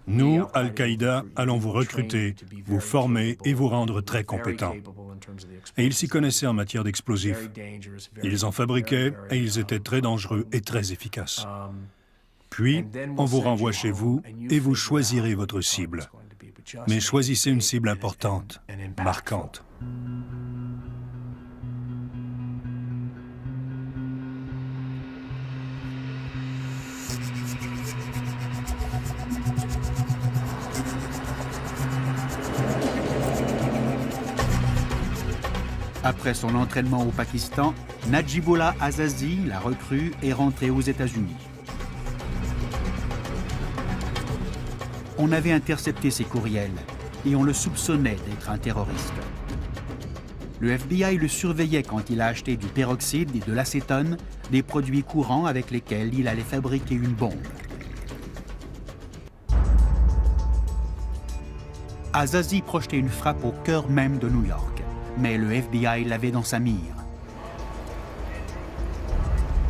Nous, Al-Qaïda, allons vous recruter, vous former et vous rendre très compétents. Et ils s'y connaissaient en matière d'explosifs. Ils en fabriquaient et ils étaient très dangereux et très efficaces. Puis, on vous renvoie chez vous et vous choisirez votre cible. Mais choisissez une cible importante, marquante. Après son entraînement au Pakistan, Najibullah Azazi, la recrue, est rentré aux États-Unis. On avait intercepté ses courriels et on le soupçonnait d'être un terroriste. Le FBI le surveillait quand il a acheté du peroxyde et de l'acétone, des produits courants avec lesquels il allait fabriquer une bombe. Azazi projetait une frappe au cœur même de New York. Mais le FBI l'avait dans sa mire.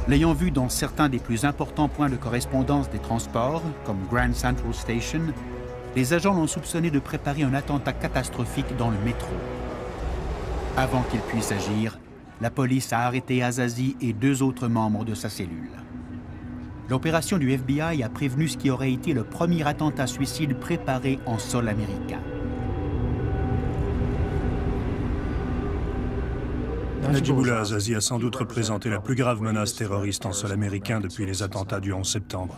L'ayant vu dans certains des plus importants points de correspondance des transports, comme Grand Central Station, les agents l'ont soupçonné de préparer un attentat catastrophique dans le métro. Avant qu'il puisse agir, la police a arrêté Azazi et 2 autres membres de sa cellule. L'opération du FBI a prévenu ce qui aurait été le premier attentat suicide préparé en sol américain. Najibullah Azazi a sans doute représenté la plus grave menace terroriste en sol américain depuis les attentats du 11 septembre.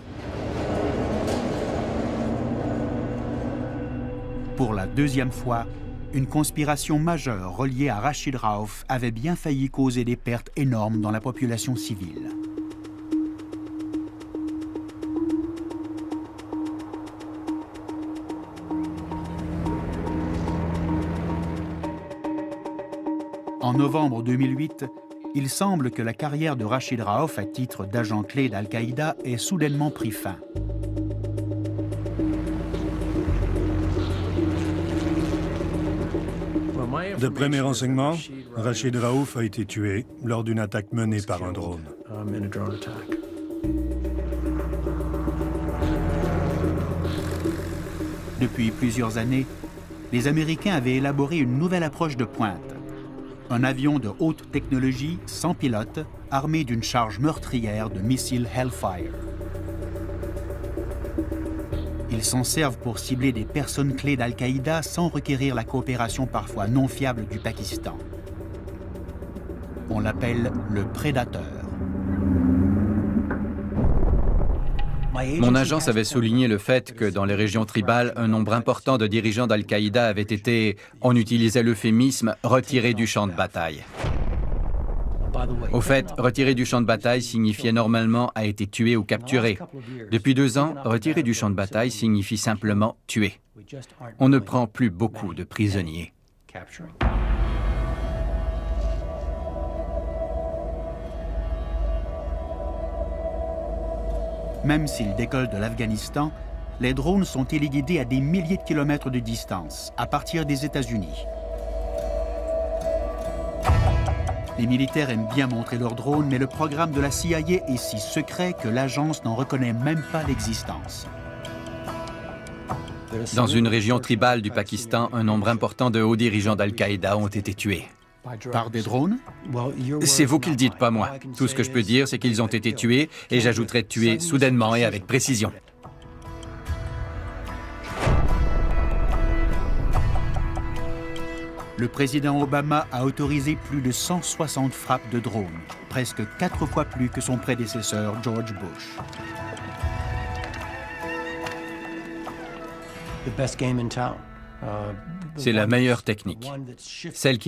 Pour la 2e fois, une conspiration majeure reliée à Rashid Rauf avait bien failli causer des pertes énormes dans la population civile. En novembre 2008, il semble que la carrière de Rashid Rauf à titre d'agent clé d'Al-Qaïda ait soudainement pris fin. D'après mes renseignements, Rachid Raouf a été tué lors d'une attaque menée par un drone. Depuis plusieurs années, les Américains avaient élaboré une nouvelle approche de pointe. Un avion de haute technologie, sans pilote, armé d'une charge meurtrière de missiles Hellfire. Ils s'en servent pour cibler des personnes clés d'Al-Qaïda sans requérir la coopération parfois non fiable du Pakistan. On l'appelle le Prédateur. Mon agence avait souligné le fait que dans les régions tribales, un nombre important de dirigeants d'Al-Qaïda avaient été, on utilisait l'euphémisme, retirés du champ de bataille. Au fait, retirer du champ de bataille signifiait normalement a été tué ou capturé. Depuis 2 ans, retirer du champ de bataille signifie simplement tuer. On ne prend plus beaucoup de prisonniers. Même s'ils décollent de l'Afghanistan, les drones sont téléguidés à des milliers de kilomètres de distance, à partir des États-Unis. Les militaires aiment bien montrer leurs drones, mais le programme de la CIA est si secret que l'agence n'en reconnaît même pas l'existence. Dans une région tribale du Pakistan, un nombre important de hauts dirigeants d'Al-Qaïda ont été tués. Par des drones? C'est vous qui le dites, pas moi. Tout ce que je peux dire, c'est qu'ils ont été tués, et j'ajouterai tués soudainement et avec précision. Le président Obama a autorisé plus de 160 frappes de drones, presque 4 fois plus que son prédécesseur George Bush. C'est la meilleure technique, celle qui